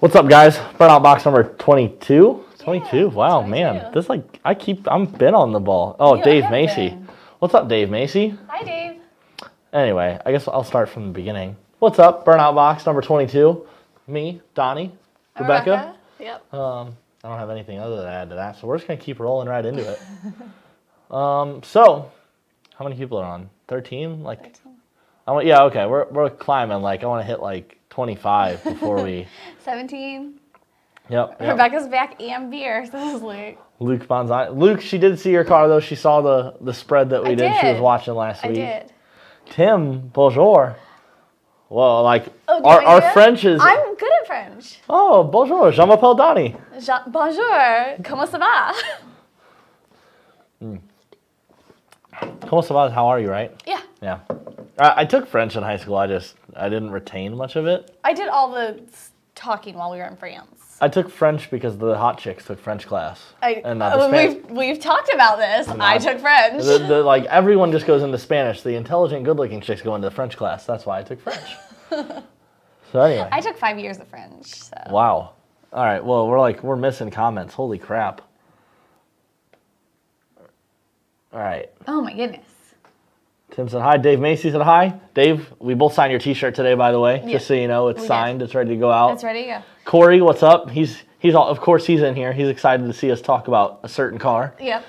What's up, guys? Burnout Box number 22. 22. Yeah, wow, 22. Man, this I'm been on the ball. Oh, You Dave have Macy. been. What's up, Dave Macy? Hi, Dave. Anyway, I guess I'll start from the beginning. What's up, Burnout Box number 22? Me, Donnie, Rebecca. Yep. I don't have anything other to add to that, so we're just gonna keep rolling right into it. So, how many people are on? 13? Like, 13. Yeah, okay. We're climbing. Like, I want to hit like 25 before we. 17. Yep. Rebecca's back and beer. So this is Luke. Luke Bonzai. Luke, she did see your car though. She saw the spread that we did. She was watching last week. I did. Tim, bonjour. Well, like our French is. I'm good at French. Oh, bonjour. Je m'appelle Donnie. Bonjour. Comment ça va? Comment ça va? How are you? Right? Yeah. Yeah. I took French in high school. I didn't retain much of it. I did all the talking while we were in France. I took French because the hot chicks took French class. And not the Spanish. We've talked about this. I took French. Like everyone just goes into Spanish. The intelligent, good-looking chicks go into French class. That's why I took French. So anyway. I took 5 years of French. So. Wow. All right. Well, we're missing comments. Holy crap. All right. Oh my goodness. Tim said hi. Dave Macy said hi. Dave, we both signed your T-shirt today, by the way. Yeah. Just so you know, it's signed. It's ready to go out. It's ready to go. Corey, what's up? He's of course he's in here. He's excited to see us talk about a certain car. Yep.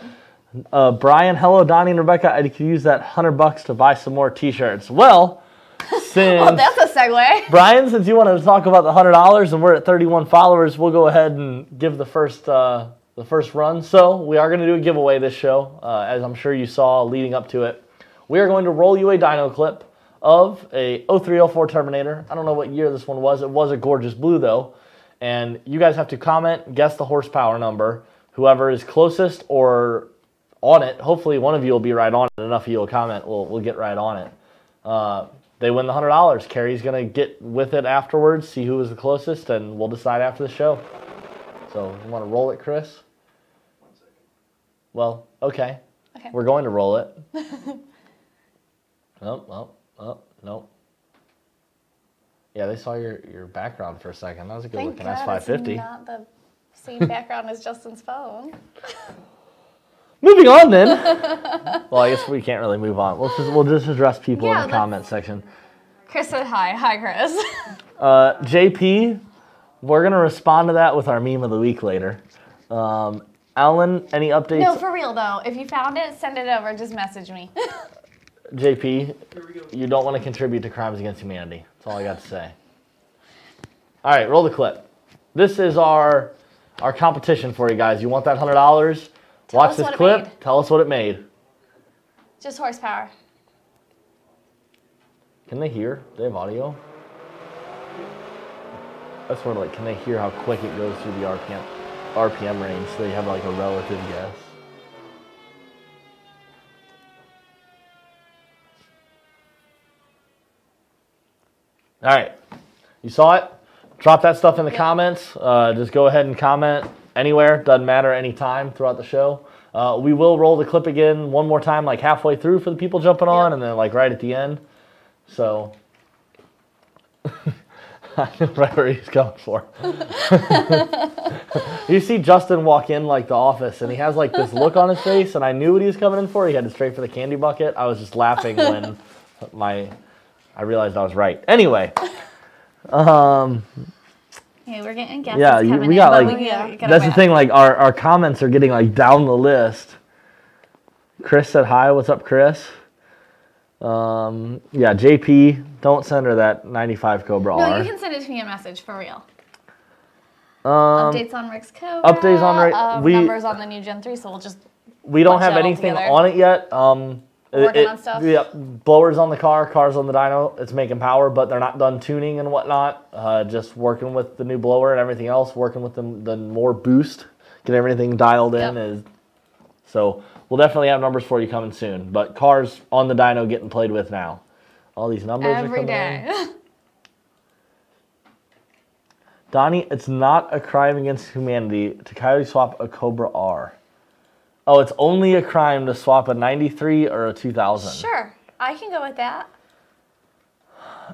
Brian, hello, Donnie and Rebecca. I could use that $100 to buy some more T-shirts. Well, since well, that's a segue. Brian, since you wanted to talk about the $100 and we're at 31 followers, we'll go ahead and give the first run. So we are going to do a giveaway this show, as I'm sure you saw leading up to it. We are going to roll you a dyno clip of a 0304 Terminator. I don't know what year this one was. It was a gorgeous blue, though. And you guys have to comment, guess the horsepower number. Whoever is closest or on it, hopefully one of you will be right on it. Enough of you will comment, we'll get right on it. They win the $100. Carrie's going to get with it afterwards, see who was the closest, and we'll decide after the show. So, you want to roll it, Chris? 1 second. Well, okay. We're going to roll it. Nope. Yeah, they saw your background for a second. That was a good looking S550. It's not the same background as Justin's phone. Moving on then. Well, I guess we can't really move on. We'll just address people in the let's- comment section. Chris said hi. Hi, Chris. JP, we're gonna respond to that with our meme of the week later. Alan, any updates? No, for real though. If you found it, send it over. Just message me. JP, you don't want to contribute to crimes against humanity. That's all I got to say. All right, roll the clip. This is our competition for you guys. You want that $100? Watch this clip. Tell us what it made. Just horsepower. Can they hear? They have audio? That's sort of like, can they hear how quick it goes through the RPM range so they have like a relative guess? All right, you saw it? Drop that stuff in the comments. Just go ahead and comment anywhere, doesn't matter, anytime throughout the show. We will roll the clip again one more time, like halfway through for the people jumping on, and then like right at the end. So, I know right where he's going for. You see Justin walk in like the office, and he has like this look on his face, and I knew what he was coming in for. He headed straight for the candy bucket. I was just laughing when I realized I was right. Anyway. Hey, we're getting guesses. Yeah, we got like, that's the thing, like our comments are getting like down the list. Chris said hi, what's up, Chris? Yeah, JP, don't send her that 95 Cobra R. No, you can send it to me a message for real. Updates on Rick's Cobra. Updates on Rick. Numbers on the new Gen 3, so we'll just. We don't have anything on it yet. Working on stuff. Yeah, blowers on the cars on the dyno. It's making power, but they're not done tuning and whatnot. Just working with the new blower and everything else. Working with the more boost, get everything dialed in. So we'll definitely have numbers for you coming soon. But cars on the dyno getting played with now. All these numbers every day. Donnie, it's not a crime against humanity to coyote swap a Cobra R. Oh, it's only a crime to swap a 93 or a 2000. Sure, I can go with that.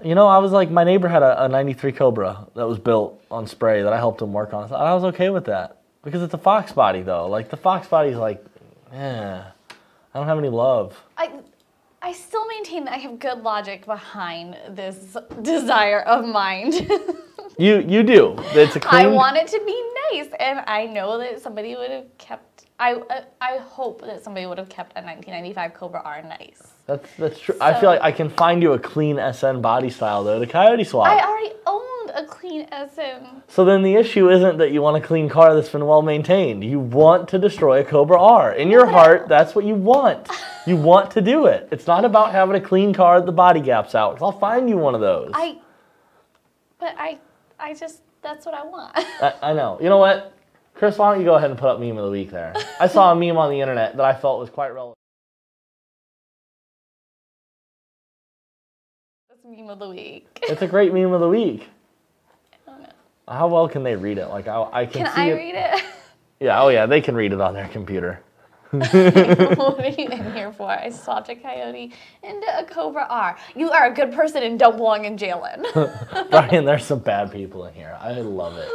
You know, I was like, my neighbor had a 93 Cobra that was built on spray that I helped him work on. I was okay with that. Because it's a Fox body, though. Like, the Fox body's like, I don't have any love. I still maintain that I have good logic behind this desire of mine. You do. It's a clean... I want it to be nice, and I know that somebody would have kept... I hope that somebody would have kept a 1995 Cobra R nice. That's true. So, I feel like I can find you a clean SN body style, though, to coyote swap. I already owned a clean SN. So then the issue isn't that you want a clean car that's been well maintained. You want to destroy a Cobra R. In your heart, that's what you want. You want to do it. It's not about having a clean car that the body gap's out. 'Cause I'll find you one of those. I just, that's what I want. I know. You know what? Chris, why don't you go ahead and put up meme of the week there? I saw a meme on the internet that I felt was quite relevant. That's meme of the week. It's a great meme of the week. I don't know. How well can they read it? Like I can see it. Read it? Yeah, oh yeah, they can read it on their computer. What are you in here for? I swapped a coyote into a Cobra R. You are a good person and don't belong in jailin'. Brian, there's some bad people in here. I love it.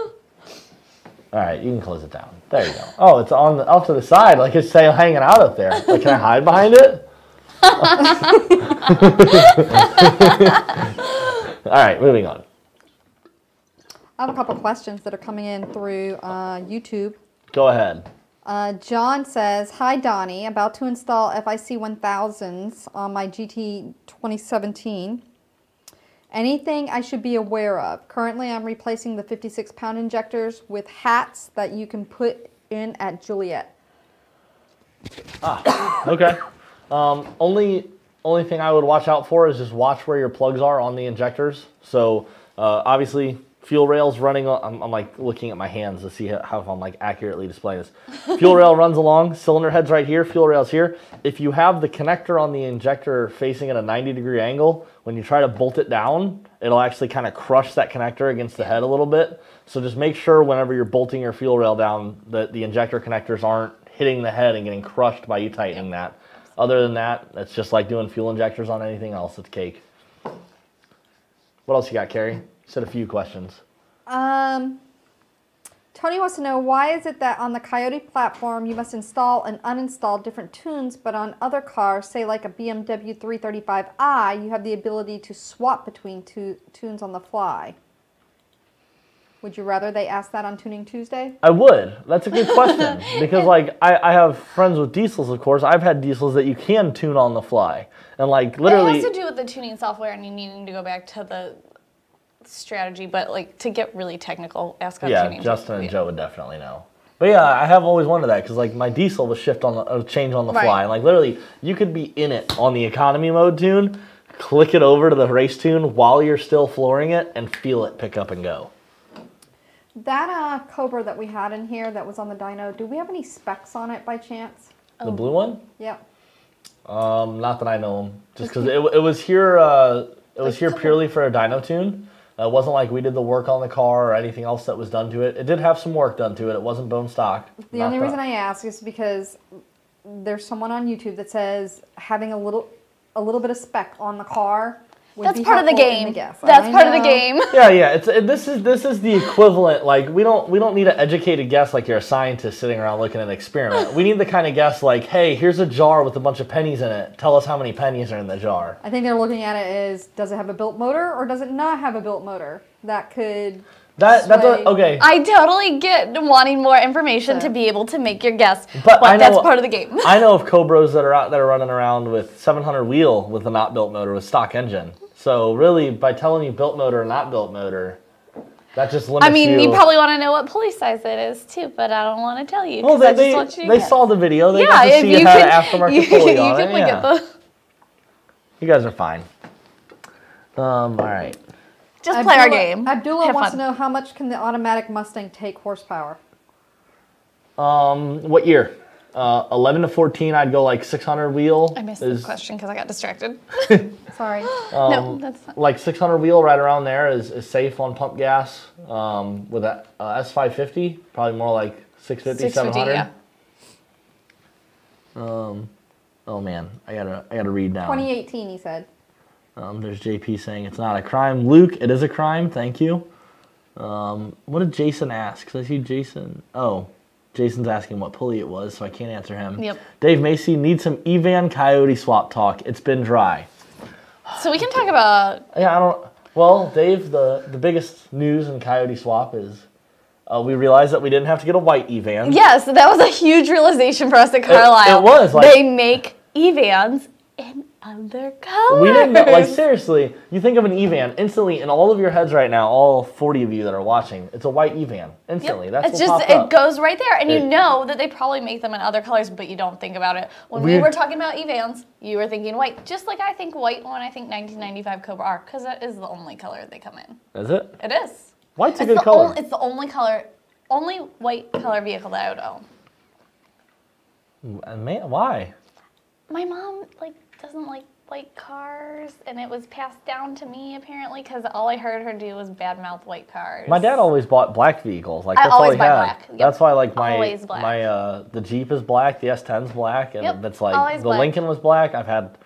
All right, you can close it down. There you go. Oh, it's off to the side, like it's hanging out up there. Like, can I hide behind it? All right, moving on. I have a couple questions that are coming in through YouTube. Go ahead. John says, hi Donnie, about to install FIC 1000s on my GT 2017. Anything I should be aware of? Currently I'm replacing the 56-pound injectors with hats that you can put in at Juliet. Okay. Only thing I would watch out for is just watch where your plugs are on the injectors. So obviously fuel rails running, I'm like looking at my hands to see how I'm like accurately displaying this. Fuel rail runs along, cylinder head's right here, fuel rail's here. If you have the connector on the injector facing at a 90-degree angle, when you try to bolt it down, it'll actually kind of crush that connector against the head a little bit. So just make sure whenever you're bolting your fuel rail down that the injector connectors aren't hitting the head and getting crushed by you tightening that. Other than that, it's just like doing fuel injectors on anything else. It's cake. What else you got, Carrie? You said a few questions. Tony Tony wants to know, why is it that on the Coyote platform you must install and uninstall different tunes, but on other cars, say like a BMW 335i, you have the ability to swap between tunes on the fly? Would you rather they ask that on Tuning Tuesday? I would. That's a good question. Because, like, I have friends with diesels, of course. I've had diesels that you can tune on the fly. And, like, literally... It has to do with the tuning software and you needing to go back to the strategy, but, like, to get really technical, ask on Tuning Tuesday. Justin and Joe would definitely know. But, yeah, I have always wanted that because, like, my diesel was change on the fly. And, like, literally, you could be in it on the economy mode tune, click it over to the race tune while you're still flooring it, and feel it pick up and go. That Cobra that we had in here that was on the dyno, do we have any specs on it by chance? The blue one? Yep. Not that I know them. Just because it was here. It was here purely for a dyno tune. It wasn't like we did the work on the car or anything else that was done to it. It did have some work done to it. It wasn't bone stock. The only reason I ask is because there's someone on YouTube that says having a little bit of spec on the car. That's part of the game. That's part of the game. Yeah. This is the equivalent. Like we don't need an educated guess like you're a scientist sitting around looking at an experiment. We need the kind of guess like, hey, here's a jar with a bunch of pennies in it. Tell us how many pennies are in the jar. I think they're looking at it as, does it have a built motor or does it not have a built motor? That could. That's okay. I totally get wanting more information to be able to make your guess, but that's part of the game. I know of Cobras that are running around with 700 wheel with a not built motor with stock engine. So really, by telling you built motor or not built motor, that just limits you. I mean, you probably want to know what pulley size it is too, but I don't want to tell you. Well, they saw the video. They got to see it had an aftermarket pulley on it. Look at the. You guys are fine. All right. Just play our game. Abdullah wants to know, how much can the automatic Mustang take horsepower? What year? 11 to 14, I'd go like 600 wheel. I missed this question because I got distracted. Sorry. No, that's not. Like 600 wheel right around there is safe on pump gas. With a S550, probably more like 650, 700. Yeah. Oh man, I gotta read now. 2018, he said. There's JP saying it's not a crime. Luke, it is a crime. Thank you. What did Jason ask? Because I see Jason. Oh, Jason's asking what pulley it was, so I can't answer him. Yep. Dave Macy needs some Evan Coyote swap talk. It's been dry. So we can talk about. Yeah, Well, Dave, the biggest news in Coyote swap is we realized that we didn't have to get a white Evan. Yes, that was a huge realization for us at Carlisle. It was. Like, they make Evans in other colors. We didn't know, like, seriously, you think of an Evan, instantly, in all of your heads right now, all 40 of you that are watching, it's a white Evan. Instantly. Yep. That's it's what just, popped up. it goes right there. And you know that they probably make them in other colors, but you don't think about it. When we were talking about Evans, you were thinking white. Just like I think white when I think 1995 Cobra R, because that is the only color they come in. Is it? It is. White's a good color. It's the only color, only white color vehicle that I would own. And man, why? My mom, doesn't like white cars, and it was passed down to me apparently because all I heard her do was badmouth white cars. My dad always bought black vehicles. Like, I that's always all he buy had. black. Yep. That's why, like, Always black. the Jeep is black, the S10's black, and Yep. that's like Always the black. Lincoln was black. I've had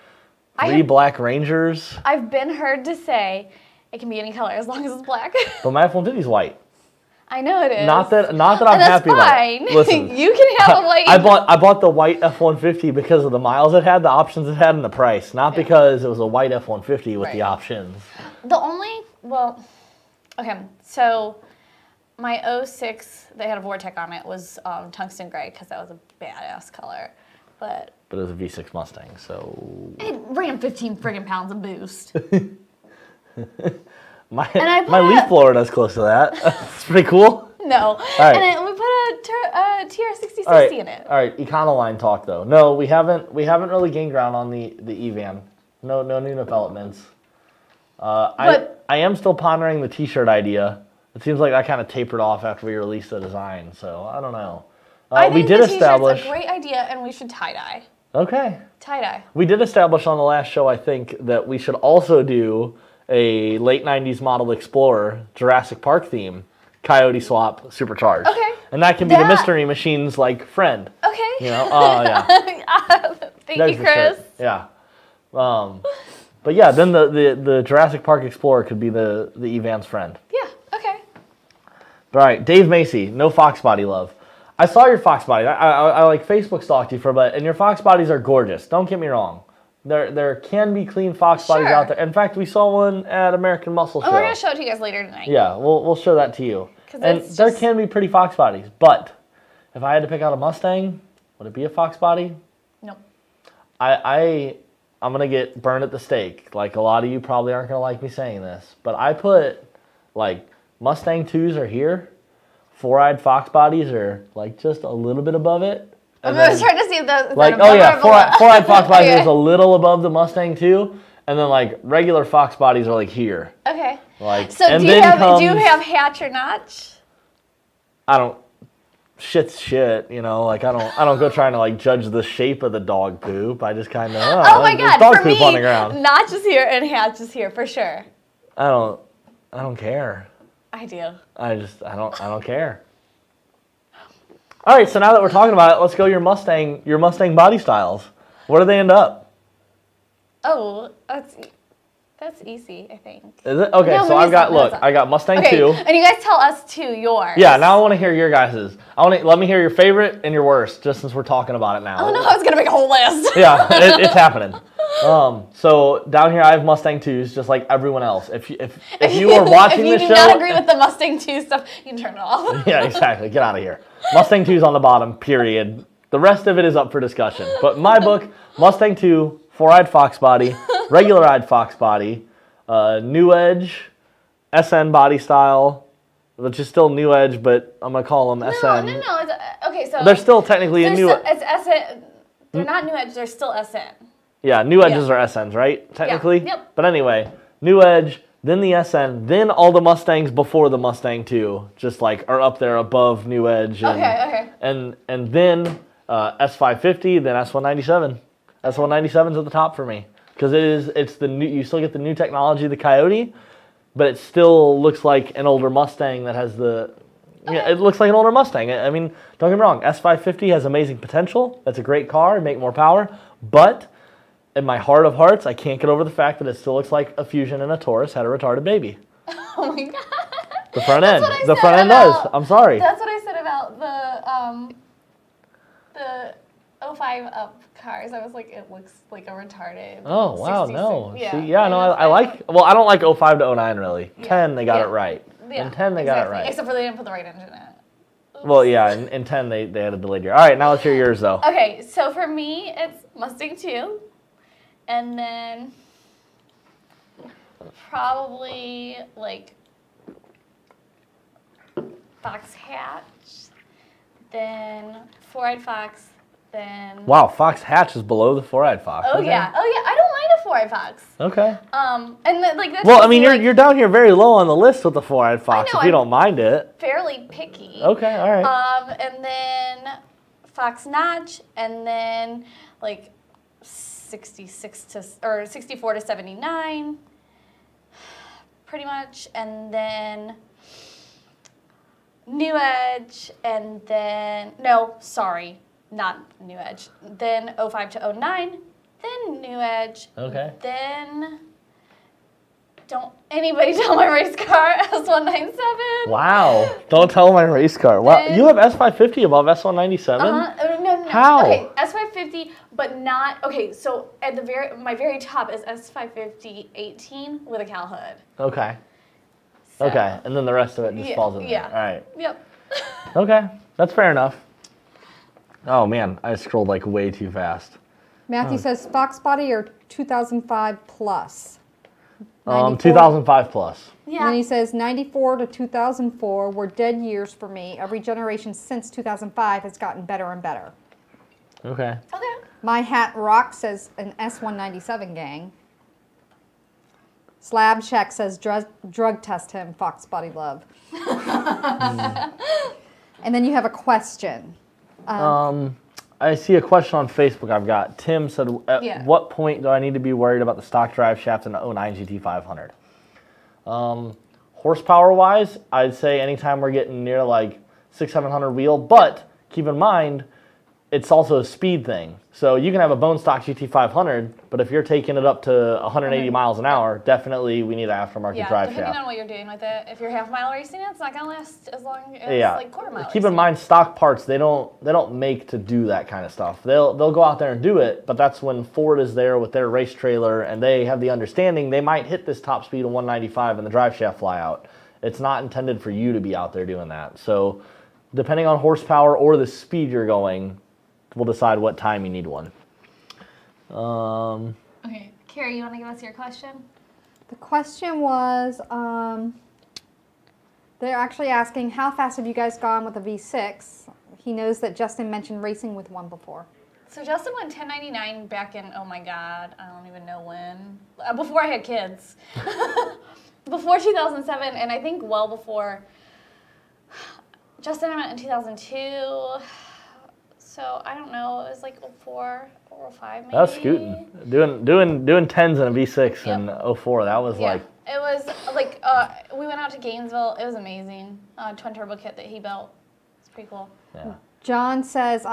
three black Rangers. I've been heard to say it can be any color as long as it's black. But my F-150's white. I know it is. Not that I'm happy about it. Listen, you can have a white. I bought the white F-150 because of the miles it had, the options it had, and the price. Not because it was a white F-150 with the options. Okay, so my 06, they had a Vortec on it, was tungsten gray because that was a badass color. But it was a V6 Mustang, so... It ran 15 friggin' pounds of boost. My leaf blower does close to that. It's pretty cool. No. Right. And then we put a TR6060 in it. All right, Econoline talk though. No, we haven't really gained ground on the Evan. No new developments. I am still pondering the T-shirt idea. It seems like that kind of tapered off after we released the design, so I don't know. I think the T-shirt's a great idea, and we should tie-dye. Okay. Tie-dye. We did establish on the last show, I think, that we should also do a late 90s model Explorer Jurassic Park theme Coyote swap supercharged. Okay. And that can be the Mystery Machine's like friend. Okay. You know? Oh yeah. Thank you, Chris. Yeah. But yeah, then the Jurassic Park Explorer could be the Evan's friend. Yeah. Okay. But all right, Dave Macy, no Fox body love. I saw your Fox body. I like Facebook stalked you for a bit, and your Fox bodies are gorgeous. Don't get me wrong. There can be clean Fox bodies out there. In fact, we saw one at American Muscle Show. Oh, we're gonna show it to you guys later tonight. Yeah, we'll show that to you. And there can be pretty Fox bodies, but if I had to pick out a Mustang, would it be a Fox body? Nope. I'm gonna get burned at the stake. Like a lot of you probably aren't gonna like me saying this, but I put like Mustang 2s are here. Four-eyed Fox bodies are like just a little bit above it. I'm just trying to see the like four-eyed Fox bodies is a little above the Mustang 2, and then like regular Fox bodies are like here. Okay. Like so do you have hatch or notch? I don't. Shit's shit, you know. Like I don't go trying to like judge the shape of the dog poop. I just kind of oh my god, dog for poop me, on the ground. Notch is here and hatch is here for sure. I don't care. I do. I don't care. All right, so now that we're talking about it, let's go your Mustang body styles. Where do they end up? Oh, that's easy, I think. Is it? Okay, no, so I got Mustang 2. And you guys tell us too yours. Yeah, now I want to hear your guys's. Let me hear your favorite and your worst, just since we're talking about it now. Oh no, I was gonna make a whole list. Yeah, it's happening. So down here I have Mustang 2s, just like everyone else. If you are watching this show, if you do not agree with the Mustang 2 stuff, you can turn it off. Yeah, exactly. Get out of here. Mustang 2's on the bottom. Period. The rest of it is up for discussion. But in my book, Mustang 2, four-eyed Fox body, regular-eyed Fox body, New Edge, SN body style, which is still New Edge, but I'm gonna call them SN. No. Okay, so they're still technically a New. It's SN. They're not New Edge. They're still SN. Yeah, New Edges are SNs, right? Technically. Yeah. Yep. But anyway, New Edge, then the SN, then all the Mustangs before the Mustang 2, just like are up there above New Edge. And, okay. And then S550, then S197. S197's at the top for me because it's the new. You still get the new technology, the Coyote, but it still looks like an older Mustang that has the. Okay. Yeah, it looks like an older Mustang. I mean, don't get me wrong. S550 has amazing potential. That's a great car. Make more power, but in my heart of hearts, I can't get over the fact that it still looks like a Fusion and a Taurus had a retarded baby. Oh my god. The front end. The front end does. I'm sorry. That's what I said about the 05 up cars. I was like, it looks like a retarded. Oh wow, 66. no. Yeah. See, yeah, no, I like. Well, I don't like 05 to 09 really. Yeah. 10 they got it right. Yeah, In 10 they got it right. Except for they didn't put the right engine in it. Oops. Well, yeah, in 10 they had a delayed year. All right, now let's hear yours though. Okay, so for me it's Mustang 2. And then probably like Fox Hatch, then four-eyed Fox, then... Wow, Fox Hatch is below the four-eyed Fox. Oh, okay. Yeah. Oh, yeah. I don't mind a four-eyed Fox. Okay. And then, like, that's... Well, I mean, you're down here very low on the list with the four-eyed Fox, if you don't mind it. Fairly picky. Okay, all right. And then Fox Notch, and then, like... 64 to 79, pretty much, and then New Edge, and then not New Edge, then 05 to 09, then New Edge, okay, then don't anybody tell my race car S197. Wow, don't tell my race car. Wow, you have S550 above S197? No. How? Okay, S550, but not, okay, so at my very top is S550 18 with a cowl hood. Okay. So, okay, and then the rest of it just falls in there. Yeah. All right. Yep. Okay, that's fair enough. Oh man, I scrolled like way too fast. Matthew says Fox body or 2005 plus. 2005 plus. Yeah. And then he says 94 to 2004 were dead years for me. Every generation since 2005 has gotten better and better. Okay. Okay. My Hat Rock says an S197 gang. Slab Shack says drug test him, Fox body love. And then you have a question. I see a question on Facebook I've got. Tim said, at what point do I need to be worried about the stock drive shaft in the 09 GT500? Horsepower-wise, I'd say anytime we're getting near like 600-700 wheel, but keep in mind, it's also a speed thing. So you can have a bone stock GT500, but if you're taking it up to 180 miles an hour, definitely we need an aftermarket drive shaft. Depending on what you're doing with it. If you're half-mile racing it, it's not going to last as long as like quarter-mile Keep in mind, stock parts, they don't make to do that kind of stuff. They'll go out there and do it, but that's when Ford is there with their race trailer and they have the understanding they might hit this top speed of 195 and the drive shaft fly out. It's not intended for you to be out there doing that. So depending on horsepower or the speed you're going, we'll decide what time you need one. Okay, Carrie, you want to give us your question? The question was, they're actually asking, how fast have you guys gone with a V6? He knows that Justin mentioned racing with one before. So Justin went 1099 back in, oh my God, I don't even know when. Before I had kids. Before 2007, and I think well before. Justin and I went in 2002. So I don't know, it was like 04 or 05 maybe. That was scooting. Doing 10s in a V6 in 04, that was like... It was like, we went out to Gainesville, it was amazing. Twin turbo kit that he built, it's pretty cool. Yeah. John says,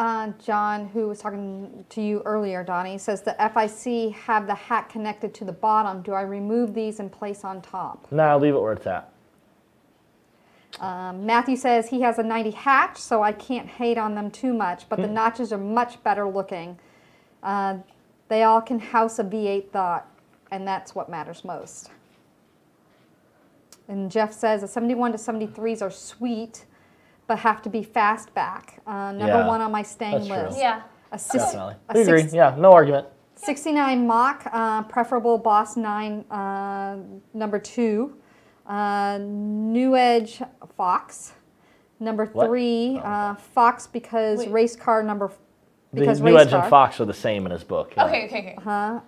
John, who was talking to you earlier, Donnie, says the FIC have the hat connected to the bottom. Do I remove these and place on top? No, leave it where it's at. Matthew says he has a 90 hatch, so I can't hate on them too much, but the notches are much better looking. They all can house a V8 thought, and that's what matters most. And Jeff says the 71 to 73s are sweet, but have to be fastback. Number one on my staying list. Yeah. Definitely. I agree. Yeah, no argument. 69 Mach, preferable Boss 9, number 2. New Edge Fox, number 3. Fox because race car number. Because the New Edge and Fox are the same in his book. Yeah. Okay.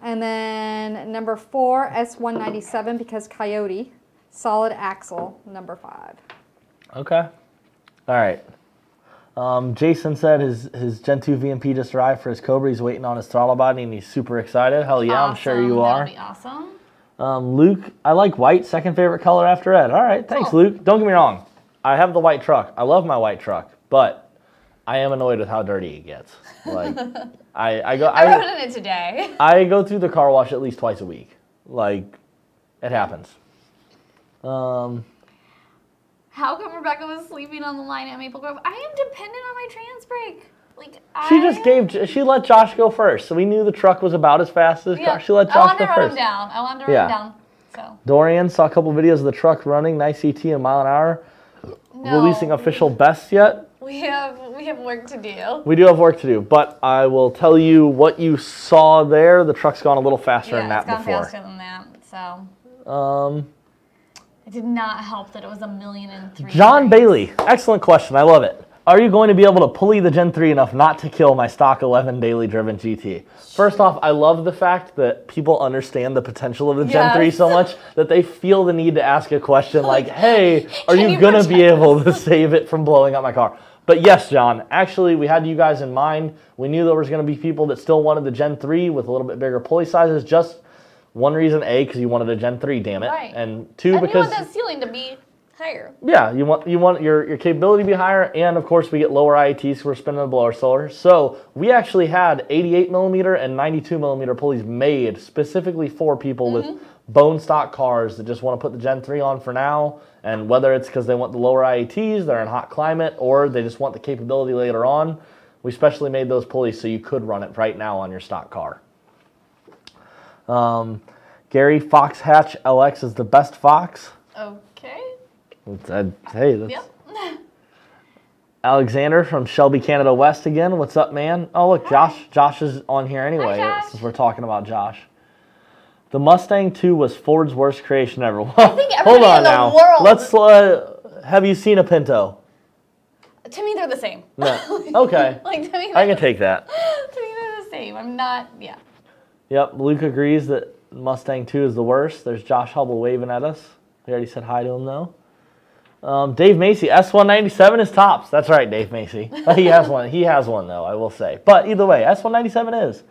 And then number 4 S197 because Coyote, solid axle, number 5. Okay. All right. Jason said his Gen 2 VMP just arrived for his Cobra. He's waiting on his throttle body and he's super excited. Hell yeah, awesome. I'm sure you are. That'll be awesome. Luke, I like white, second favorite color after red. All right, thanks, Luke. Don't get me wrong. I have the white truck. I love my white truck, but I am annoyed with how dirty it gets. Like, I rode in it today. I go through the car wash at least twice a week. Like, it happens. How come Rebecca was sleeping on the line at Maple Grove? I am dependent on my trans brake. Like, she let Josh go first, so we knew the truck was about as fast as car. She let Josh go first. I wanted to run him down. So. Dorian saw a couple videos of the truck running, nice ET a mile an hour. No. Releasing official bests yet? We have work to do. We do have work to do, but I will tell you what you saw there. The truck's gone a little faster than that before. Yeah, it's gone faster than that. So. It did not help that it was 1,000,003. John Bailey, excellent question. I love it. Are you going to be able to pulley the Gen 3 enough not to kill my stock 11 daily driven GT? First off, I love the fact that people understand the potential of the Gen 3 so much that they feel the need to ask a question like, hey, are you going to be able to save it from blowing up my car? But yes, John, actually, we had you guys in mind. We knew there was going to be people that still wanted the Gen 3 with a little bit bigger pulley sizes. Just one reason, A, because you wanted a Gen 3, damn it. Right. And 2, because... you want that ceiling to be higher. Yeah, you want your capability to be higher, and of course we get lower IATs because we're spinning the blower slower. So we actually had 88mm and 92mm pulleys made specifically for people with bone stock cars that just want to put the Gen 3 on for now, and whether it's because they want the lower IATs, they're in hot climate, or they just want the capability later on, we specially made those pulleys so you could run it right now on your stock car. Gary, Fox Hatch LX is the best Fox. Okay. Hey, that's... Alexander from Shelby, Canada West again. What's up, man? Oh, look, Josh is on here anyway, since we're talking about Josh. The Mustang 2 was Ford's worst creation ever. I think hold on now. Let's, have you seen a Pinto? To me, they're the same. No. Okay. Like, to me, I can take that. To me, they're the same. I'm not, Yep, Luke agrees that Mustang 2 is the worst. There's Josh Hubble waving at us. We already said hi to him, though. Dave Macy, S197 is tops. That's right, Dave Macy. He has one. He has one, though, I will say. But either way, S197 is.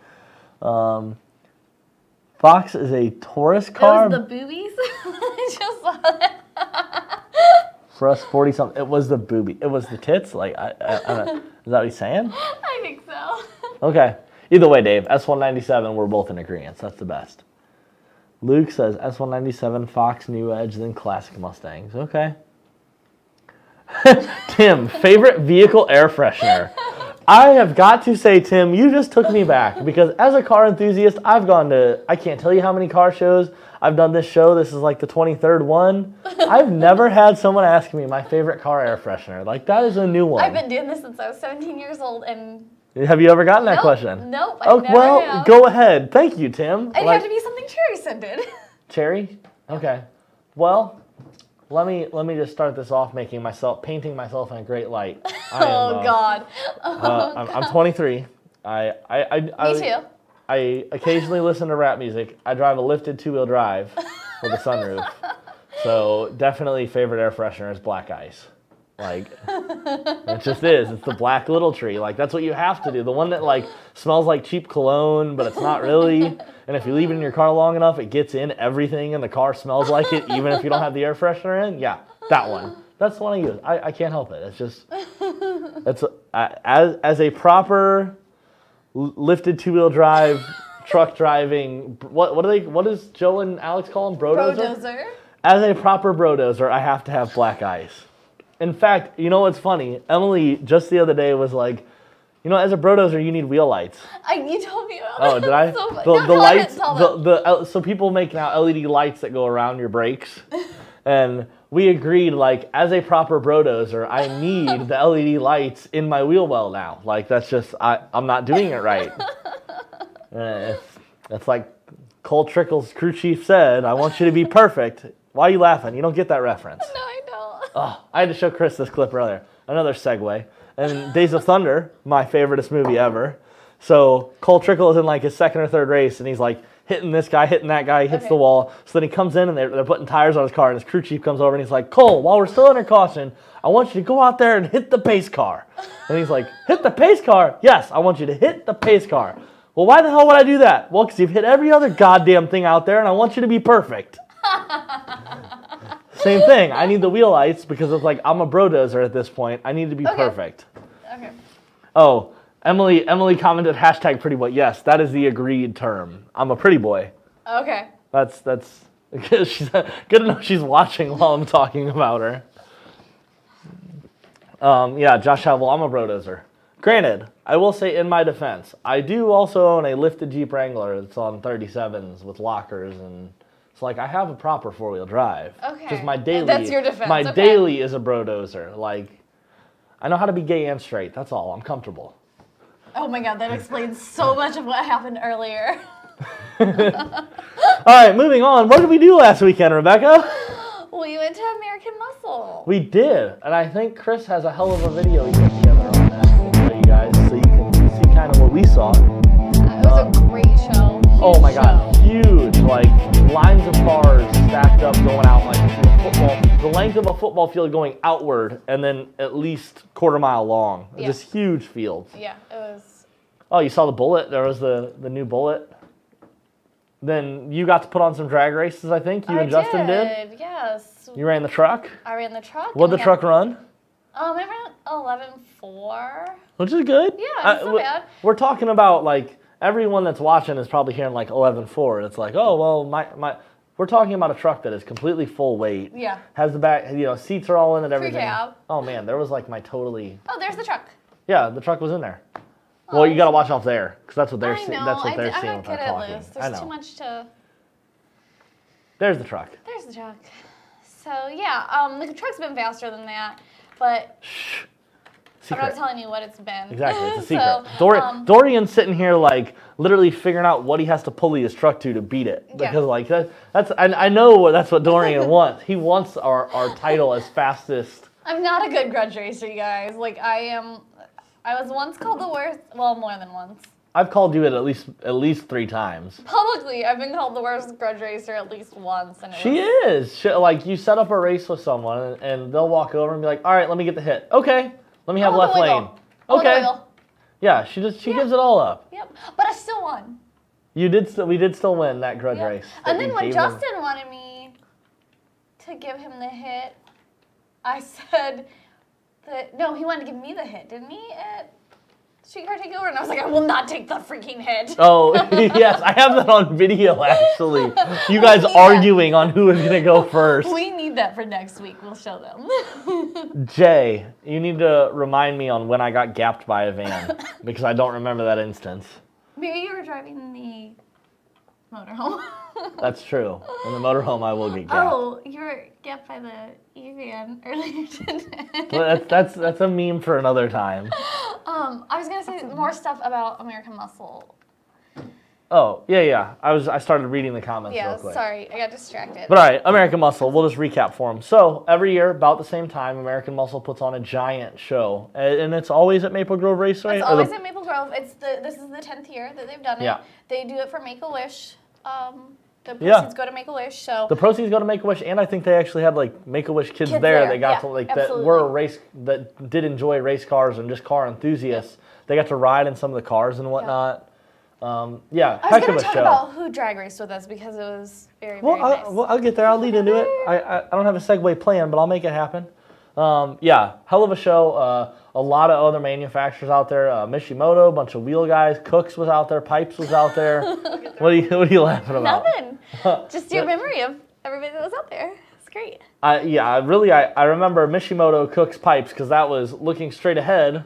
Fox is a Taurus car. Those the boobies? I just saw that. for us 40-something. It was the booby. It was the tits. Like, I don't, is that what he's saying? I think so. Okay. Either way, Dave, S197, we're both in agreement. That's the best. Luke says S197, Fox, New Edge, then Classic Mustangs. Okay. Tim, favorite vehicle air freshener. I have got to say, Tim, you just took me back because as a car enthusiast, I've gone to, I can't tell you how many car shows. I've done this show. This is like the 23rd one. I've never had someone ask me my favorite car air freshener. Like, that is a new one. I've been doing this since I was 17 years old, and have you ever gotten that question? Nope. I never well, have. Go ahead. Thank you, Tim. It'd have to be something cherry scented. Cherry? Okay. Well, let me just start this off painting myself in a great light. God. I'm 23. Me too. I occasionally listen to rap music. I drive a lifted two-wheel drive with a sunroof. So definitely favorite air freshener is Black Ice. Like, it just is. It's the black little tree. Like, that's what you have to do. The one that, like, smells like cheap cologne, but it's not really. And if you leave it in your car long enough, it gets in everything and the car smells like it, even if you don't have the air freshener in. Yeah, that one. That's the one I use. I can't help it. It's just, as a proper lifted two-wheel drive, truck driving, what does Joe and Alex call them? Brodozer? As a proper brodozer, I have to have Black Ice. In fact, you know what's funny? Emily just the other day was like, you know, as a brodozer, you need wheel lights. You told me about that. Oh, did I? So the lights, so people make now LED lights that go around your brakes. And we agreed, like, as a proper brodozer, I need the LED lights in my wheel well now. Like, that's just, I'm not doing it right. It's like Cole Trickle's crew chief said, I want you to be perfect. Why are you laughing? You don't get that reference. No, I don't. Oh, I had to show Chris this clip earlier. Another segue. And Days of Thunder, my favoriteest movie ever. So Cole Trickle is in like his second or third race, and he's like hitting this guy, hitting that guy, he hits the wall. So then he comes in, and they're putting tires on his car, and his crew chief comes over, and he's like, Cole, while we're still under caution, I want you to go out there and hit the pace car. And he's like, hit the pace car? Yes, I want you to hit the pace car. Well, why the hell would I do that? Well, because you've hit every other goddamn thing out there, and I want you to be perfect. Same thing. I need the wheel lights because it's like I'm a brodozer at this point. I need to be perfect. Okay. Oh, Emily commented hashtag pretty boy. Yes, that is the agreed term. I'm a pretty boy. Okay. That's she's good to know she's watching while I'm talking about her. Yeah, Josh Havel, I'm a brodozer. Granted, I will say in my defense, I do also own a lifted Jeep Wrangler that's on 37s with lockers, and it's like I have a proper four-wheel drive. Okay. Just my daily. That's your defense. My daily is a brodozer. Like, I know how to be gay and straight. That's all. I'm comfortable. Oh my God, that explains so much of what happened earlier. All right, moving on. What did we do last weekend, Rebecca? We went to American Muscle. We did, and I think Chris has a hell of a video he put together on that. I'll show you guys so you can see kind of what we saw. It was a great show. Oh my God, huge! Like lines of cars stacked up going out like the length of a football field going outward, and then at least quarter-mile long. Yeah. Just huge fields. Yeah, it was. Oh, you saw the Bullet? There was the new Bullet. Then you got to put on some drag races, I think. You and Justin did? Yes. You ran the truck? I ran the truck. What'd the truck run? I ran 11.4. Which is good. Yeah, it's not bad. We're talking about, like, everyone that's watching is probably hearing, like, 11.4. It's like, oh, well, we're talking about a truck that is completely full weight. Yeah. Has the back, seats are all in it, everything. Crew cab. Oh, man, there was, like, my totally... Oh, there's the truck. Yeah, the truck was in there. Well, you got to watch off there, because that's what they're seeing. That's what they're seeing I'm with not our good talking. at this. There's too much to... There's the truck. There's the truck. So, yeah, the truck's been faster than that, but... Shh. I'm not telling you what it's been. Exactly, it's a secret. So, Dorian's sitting here, like, literally figuring out what he has to pulley his truck to beat it. Because, like, I know that's what Dorian wants. He wants our title as fastest. I'm not a good grudge racer, you guys. Like, I was once called the worst, well, more than once. I've called you it at least 3 times. Publicly, I've been called the worst grudge racer at least once. And she is. Like, you set up a race with someone, and they'll walk over and be like, all right, let me get the hit. Okay. Let me have left lane. Okay. Yeah, she gives it all up. Yep. But I still won. We did still win that grudge race. And then when Justin wanted me to give him the hit, I said that, no, he wanted to give me the hit, didn't he, at Streetcar Takeover? And I was like, I will not take the freaking hit. Oh, yes, I have that on video, actually. You guys arguing on who is going to go first. We need that for next week. We'll show them. Jay, you need to remind me on when I got gapped by a van, because I don't remember that instance. Maybe you were driving the motorhome. That's true. In the motorhome, I will get gapped. Oh, you were gapped by the E-van earlier today. That's a meme for another time. I was gonna say more stuff about American Muscle. Oh, yeah. I started reading the comments real quick. Sorry, I got distracted. But all right, American Muscle, we'll just recap for them. So every year, about the same time, American Muscle puts on a giant show. And it's always at Maple Grove Raceway? It's always at Maple Grove. This is the 10th year that they've done it. Yeah. They do it for Make-A-Wish. The proceeds go to Make-A-Wish, so... The proceeds go to Make-A-Wish, and I think they actually had, like, Make-A-Wish kids there that got to, like, that did enjoy race cars and just car enthusiasts. They got to ride in some of the cars and whatnot. Heck of a show. I was going to talk about who drag raced with us because it was very nice. I'll get there. I'll lead into it. I don't have a segue plan, but I'll make it happen. Hell of a show. A lot of other manufacturers out there. Mishimoto, a bunch of wheel guys. Cooks was out there. Pipes was out there. What are you laughing about? Nothing. Just your memory of everybody that was out there. It's great. I remember Mishimoto, Cooks, Pipes because that was looking straight ahead.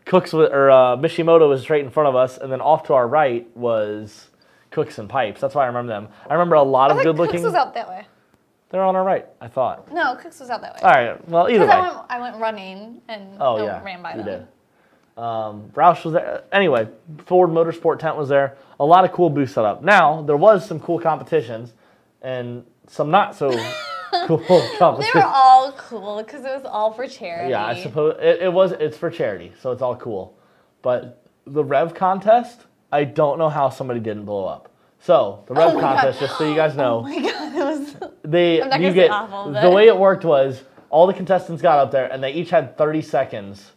Mishimoto was straight in front of us, and then off to our right was Cooks and Pipes. That's why I remember them. I remember a lot of good-looking. Cooks was out that way. They're on our right, I thought. No, Cooks was out that way. All right, well, either way. I went running and ran by them. You did. Roush was there. Anyway, Ford Motorsport tent was there. A lot of cool booths set up. Now, there was some cool competitions and some not so cool competitions. They were all cool because it was all for charity. Yeah, I suppose it's for charity, so it's all cool. But the Rev contest, I don't know how somebody didn't blow up. So, the Rev contest, just so you guys know. Oh my God, it was... awful, but... The way it worked was, all the contestants got up there, and they each had 30 seconds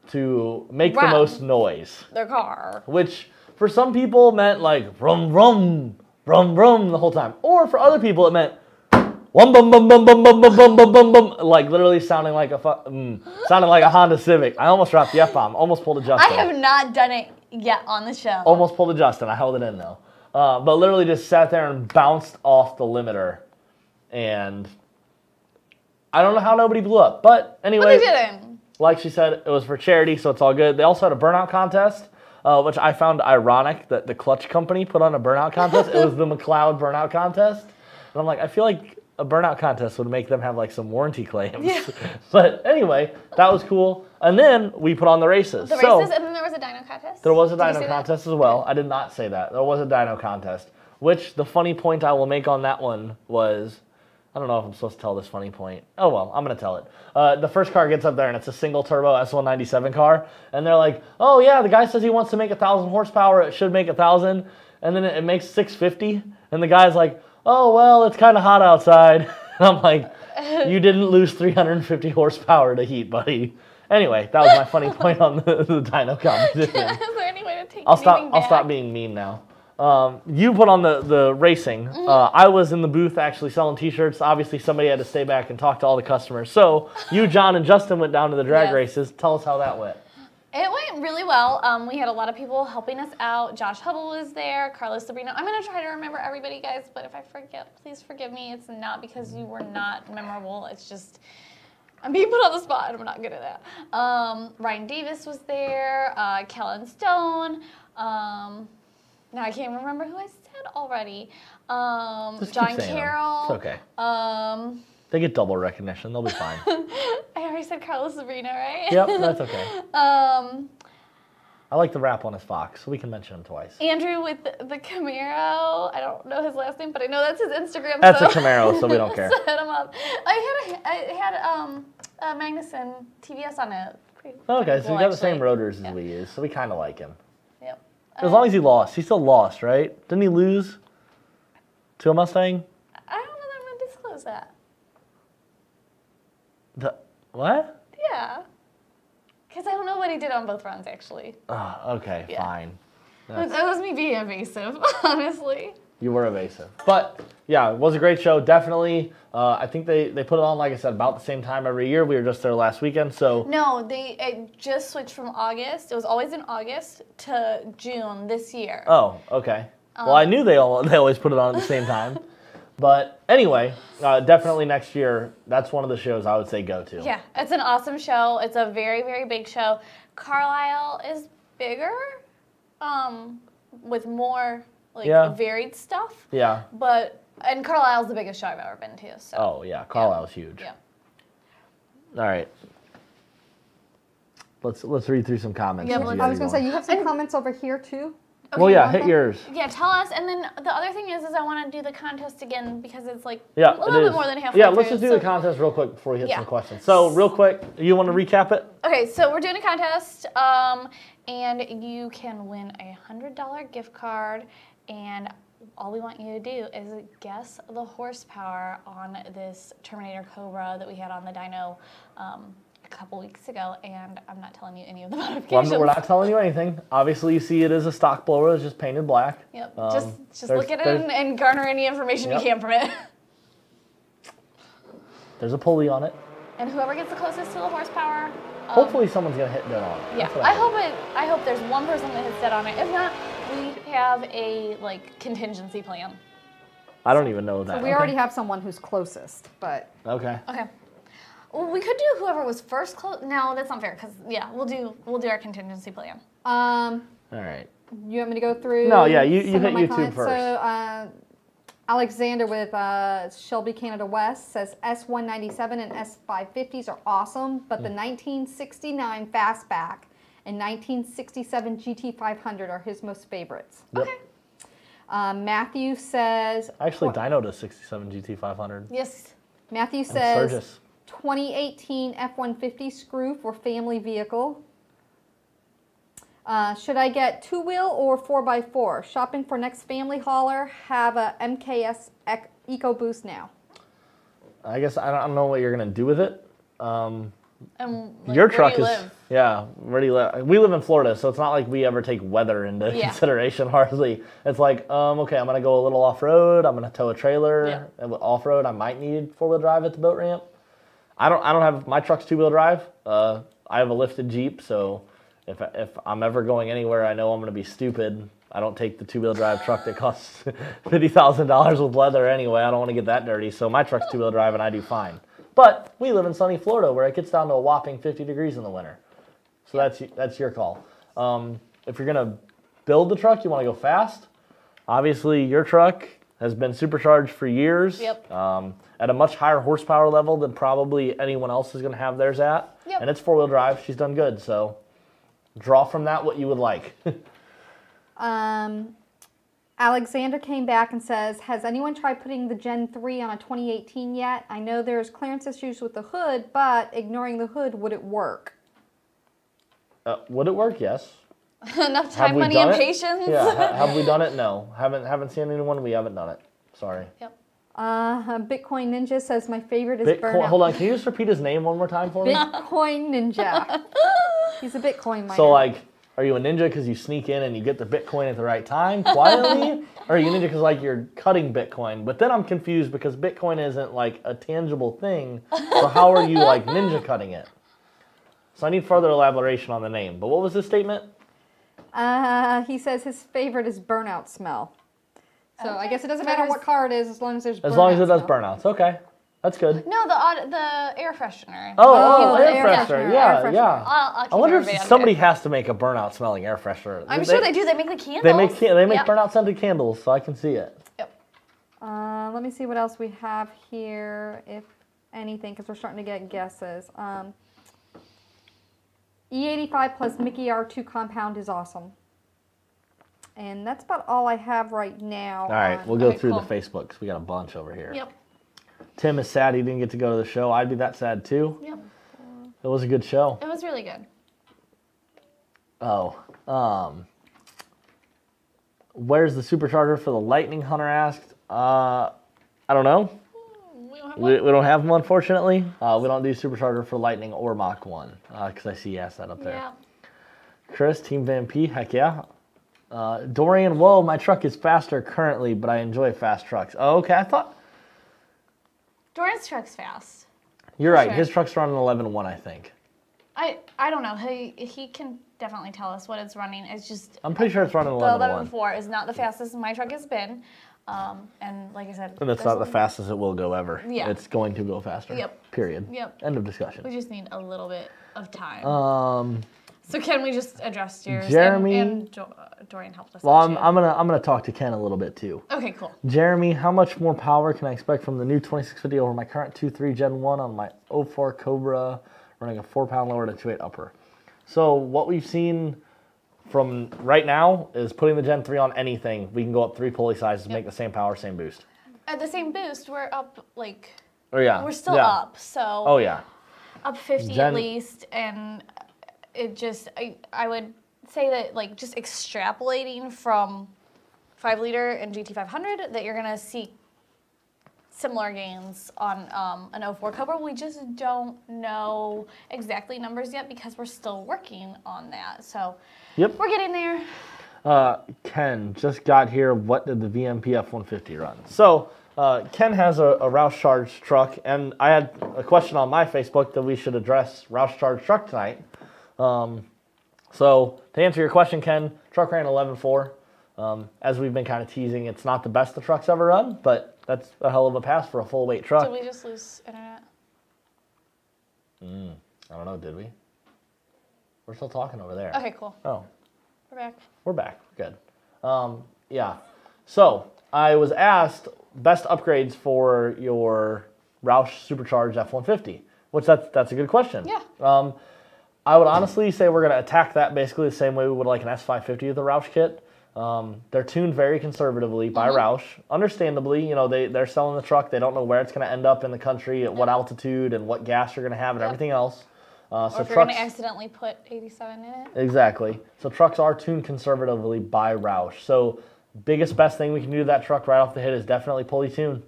to make the most noise. Their car. Which, for some people, meant like, rum, rum, rum, rum, the whole time. Or for other people, it meant, wum, bum, bum, bum, bum, bum, bum, bum, bum, bum, bum, like literally sounding like a Honda Civic. I almost dropped the F-bomb, almost pulled a Justin. I have not done it yet on the show. Almost pulled a Justin, I held it in though. But literally just sat there and bounced off the limiter. And I don't know how nobody blew up. But anyway. But they didn't. Like she said, it was for charity, so it's all good. They also had a burnout contest, which I found ironic that the Clutch Company put on a burnout contest. It was the McLeod burnout contest. And I'm like, I feel like a burnout contest would make them have like some warranty claims. Yeah. But anyway, that was cool. And then we put on the races. And then there was a dyno contest. There was a dyno contest as well. I did not say that. There was a dyno contest, which the funny point I will make on that one was, I don't know if I'm supposed to tell this funny point. Oh, well, I'm going to tell it. The first car gets up there, and it's a single-turbo S197 car. And they're like, oh, yeah, the guy says he wants to make 1,000 horsepower. It should make 1,000. And then it makes 650. And the guy's like, oh, well, it's kind of hot outside. And I'm like, you didn't lose 350 horsepower to heat, buddy. Anyway, that was my funny point on the dyno competition. Is there any way to take I'll stop being mean now. You put on the racing. I was in the booth actually selling T-shirts. Obviously, somebody had to stay back and talk to all the customers. So you, John, and Justin went down to the drag races. Tell us how that went. It went really well. We had a lot of people helping us out. Josh Hubble was there, Carlos Sabrino. I'm going to try to remember everybody, guys, but if I forget, please forgive me. It's not because you were not memorable. It's just I'm being put on the spot, and I'm not good at that. Ryan Davis was there, Kellen Stone. Now I can't remember who I said already. John Carroll. It's okay. They get double recognition. They'll be fine. I already said Carlos Sabrino, right? Yep, that's okay. I like the rap on his Fox, so we can mention him twice. Andrew with the Camaro. I don't know his last name, but I know that's his Instagram. That's a Camaro, so we don't care. Set him up. I had Magnuson TVS on it. Okay, so you got the same rotors as we use, so we kind of like him. Yep. As long as he lost. He still lost, right? Didn't he lose to a Mustang? I don't know that I'm going to disclose that. What? Yeah. Because I don't know what he did on both runs, actually. Oh, okay, fine. That was me being evasive, honestly. You were evasive. But, yeah, it was a great show. Definitely. I think they put it on, like I said, about the same time every year. We were just there last weekend, so. No, it just switched from August. It was always in August to June this year. Oh, okay. Well, I knew they always put it on at the same time. But anyway, definitely next year, that's one of the shows I would say go to. Yeah, it's an awesome show. It's a very, very big show. Carlisle is bigger, with more varied stuff. Yeah. And Carlisle's the biggest show I've ever been to. So. Oh yeah, Carlisle's huge. Yeah. All right. Let's read through some comments. Yeah, I was going to say, you have some comments over here too? Okay, well, yeah, hit yours. Yeah, tell us. And then the other thing is I want to do the contest again because it's like a little bit more than halfway Yeah, through. let's just do the contest real quick before we hit some questions. So real quick, you want to recap it? Okay, so we're doing a contest, and you can win a $100 gift card, and all we want you to do is guess the horsepower on this Terminator Cobra that we had on the dyno a couple weeks ago, and I'm not telling you any of the modifications. Well, we're not telling you anything. Obviously, you see it is a stock blower. It's just painted black. Yep. Just look at it and garner any information you can from it. There's a pulley on it. And whoever gets the closest to the horsepower. Hopefully, someone's gonna hit dead on it. Yeah. I hope there's one person that hits dead on it. If not, we have a contingency plan. I don't even know that. So we already have someone who's closest, but. Okay. Okay. Well, we could do whoever was first close. No, that's not fair because we'll do our contingency plan. All right. You want me to go through? No, yeah, you hit YouTube comments? first. So Alexander with Shelby Canada West says S197 and S550s are awesome, but the 1969 Fastback and 1967 GT500 are his most favorites. Yep. Okay. Matthew says. Actually, Dyno does 67 GT500. Yes. Matthew says 2018 F-150 screw for family vehicle. Should I get 2-wheel or 4x4? Shopping for next family hauler. Have a MKS EcoBoost now. I guess I don't know what you're gonna do with it. Your truck is where do you live? We live in Florida, so it's not like we ever take weather into consideration hardly. It's like okay, I'm gonna go a little off road. I'm gonna tow a trailer. And off road, I might need 4-wheel drive at the boat ramp. I don't have my truck's 2-wheel drive. I have a lifted Jeep, so if I'm ever going anywhere, I know I'm gonna be stupid. I don't take the 2-wheel drive truck that costs $50,000 with leather anyway. I don't want to get that dirty, so my truck's 2-wheel drive and I do fine. But we live in sunny Florida where it gets down to a whopping 50 degrees in the winter. So that's your call. If you're going to build the truck, you want to go fast. Obviously, your truck has been supercharged for years. Yep. At a much higher horsepower level than probably anyone else is going to have theirs at. Yep. And it's 4-wheel drive. She's done good. So draw from that what you would like. Alexander came back and says, has anyone tried putting the Gen 3 on a 2018 yet? I know there's clearance issues with the hood, but ignoring the hood, would it work? Would it work? Yes. Enough time, money, and patience. Yeah. Have we done it? No. Haven't seen anyone. We haven't done it. Sorry. Yep. Bitcoin Ninja says my favorite is Bitcoin. Burnout. Hold on. Can you just repeat his name one more time for me? Bitcoin Ninja. He's a Bitcoin miner. So are you a ninja because you sneak in and you get the Bitcoin at the right time quietly? Or are you a ninja because you're cutting Bitcoin? But then I'm confused because Bitcoin isn't a tangible thing. So how are you ninja cutting it? So I need further elaboration on the name. But what was his statement? He says his favorite is burnout smell. So I guess it doesn't matter what car it is as long as there's burnout. As long as it does burnouts. Okay. That's good. No, the air freshener. Oh, air freshener. Yeah, yeah. I'll I wonder if somebody has to make a burnout smelling air freshener. I'm sure they do. They make the candles. They make burnout scented candles, so I can see it. Yep. Let me see what else we have here, if anything, because we're starting to get guesses. E85 plus Mickey R2 compound is awesome. And that's about all I have right now. All right, we'll go through the Facebook because we got a bunch over here. Yep. Tim is sad he didn't get to go to the show. I'd be that sad too. Yep. It was a good show. It was really good. Oh, where's the supercharger for the Lightning? Hunter asked. I don't know. We don't have them, unfortunately. We don't do supercharger for Lightning or Mach 1 because I see you asked that up there. Yeah. Chris, Team Van P, heck yeah. Dorian, whoa, my truck is faster currently, but I enjoy fast trucks. Oh, okay, I thought... Dorian's truck's fast. You're right. Sure. His truck's running 11.1, I think. I don't know. He can definitely tell us what it's running. It's just... I'm pretty sure it's running 11.1. The 11.4 is not the fastest my truck has been. And like I said... And it's not the fastest it will go ever. Yeah. It's going to go faster. Yep. Period. Yep. End of discussion. We just need a little bit of time. So can we just address yours? Jeremy... And Dorian helped us Well, out I'm gonna talk to Ken a little bit too. Okay, cool. Jeremy, how much more power can I expect from the new 2650 over my current 2.3 Gen 1 on my 04 Cobra running a 4-pound lower to 2.8 upper? So what we've seen from right now is putting the Gen 3 on anything. We can go up 3 pulley sizes, make the same power, same boost. At the same boost, we're up like... Oh yeah. We're still up, so... Oh yeah. Up 50 at least, and it just... I would say that like just extrapolating from 5-liter and GT500 that you're gonna see similar gains on an 04 Cobra. We just don't know exactly numbers yet because we're still working on that. So yep, we're getting there. Ken just got here. What did the VMP F-150 run? So Ken has a Roush Charge truck, and I had a question on my Facebook that we should address Roush Charge truck tonight. So to answer your question, Ken, truck ran 11.4. As we've been kind of teasing, it's not the best the truck's ever run, but that's a hell of a pass for a full weight truck. Did we just lose internet? I don't know, did we? We're still talking over there. Okay, cool. Oh. We're back. We're back. Good. Yeah. So I was asked best upgrades for your Roush Supercharged F-150, which that's a good question. Yeah. I would honestly say we're going to attack that basically the same way we would like an S550 with the Roush kit. They're tuned very conservatively by Roush. Understandably, you know, they're selling the truck. They don't know where it's going to end up in the country, at what altitude, and what gas you're going to have, and everything else. Or so if you're going to accidentally put 87 in it. Exactly. So trucks are tuned conservatively by Roush. So best thing we can do to that truck right off the hit is definitely pulley tune.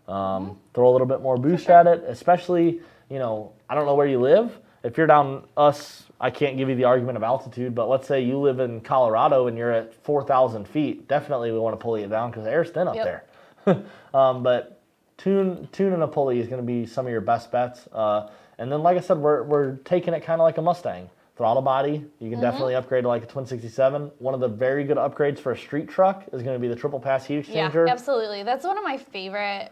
Throw a little bit more boost at it, especially, you know, I don't know where you live. If you're down I can't give you the argument of altitude, but let's say you live in Colorado and you're at 4,000 feet, definitely we want to pulley it down because the air's thin up there. But tune and a pulley is going to be some of your best bets. And then, like I said, we're taking it kind of like a Mustang. Throttle body, you can definitely upgrade to like a Twin 67. One of the very good upgrades for a street truck is going to be the triple pass heat exchanger. Yeah, absolutely. That's one of my favorite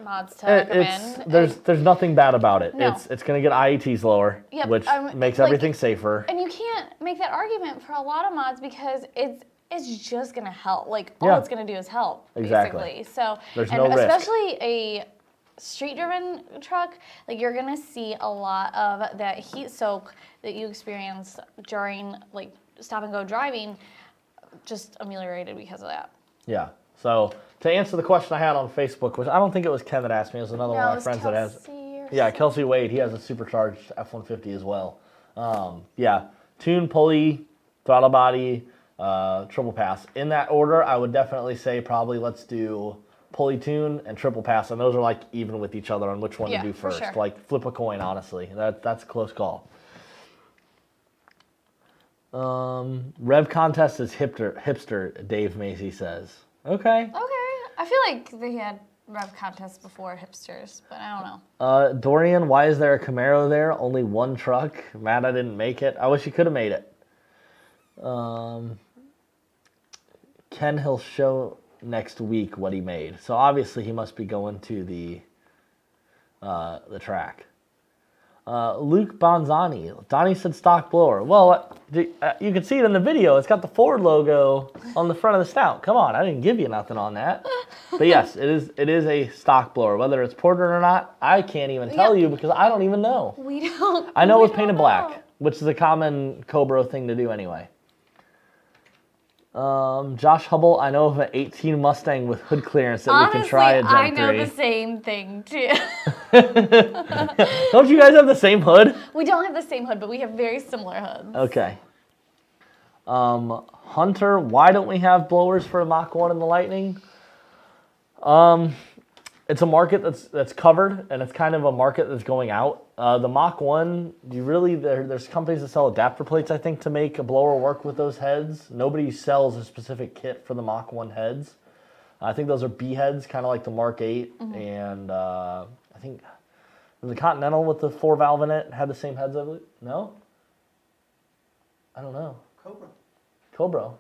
mods to recommend. There's nothing bad about it. No. It's going to get IETs lower, which makes everything safer. And you can't make that argument for a lot of mods because it's just going to help. Like all it's going to do is help, basically. So there's no risk. Especially a street-driven truck, like you're going to see a lot of that heat soak that you experience during like stop and go driving just ameliorated because of that. Yeah. So to answer the question I had on Facebook, which I don't think it was Ken that asked me, it was another one of my friends that has. Yeah, Kelsey Wade. He has a supercharged F-150 as well. Yeah, tune, pulley, throttle body, triple pass. In that order, I would definitely say probably let's do pulley, tune, and triple pass, and those are like even with each other on which one to do first. Sure. Like flip a coin, honestly. That's a close call. Rev contest is hipster, Dave Macy says. Okay. I feel like they had rev contests before hipsters, but I don't know. Dorian, why is there a Camaro there? Only one truck. Mad I didn't make it. I wish you could have made it. Ken, he'll show next week what he made. So obviously he must be going to the track. Luke Bonzani. Donnie said stock blower. Well, you can see it in the video. It's got the Ford logo on the front of the snout. Come on, I didn't give you nothing on that. But yes, it is a stock blower. Whether it's ported or not, I can't even tell you because I don't even know. We don't. I know it was painted black, which is a common Cobra thing to do anyway. Josh Hubble, I know of an 18 Mustang with hood clearance that Honestly, we can try a Gen 3. I know the same thing too. Don't you guys have the same hood? We don't have the same hood, but we have very similar hoods. Okay. Hunter, why don't we have blowers for a Mach 1 in the Lightning? It's a market that's covered, and it's kind of a market that's going out. The Mach 1, there's companies that sell adapter plates, I think, to make a blower work with those heads. Nobody sells a specific kit for the Mach 1 heads. I think those are B heads, kind of like the Mark 8, and I think the Continental with the 4-valve in it had the same heads, I believe. No? I don't know. Cobra?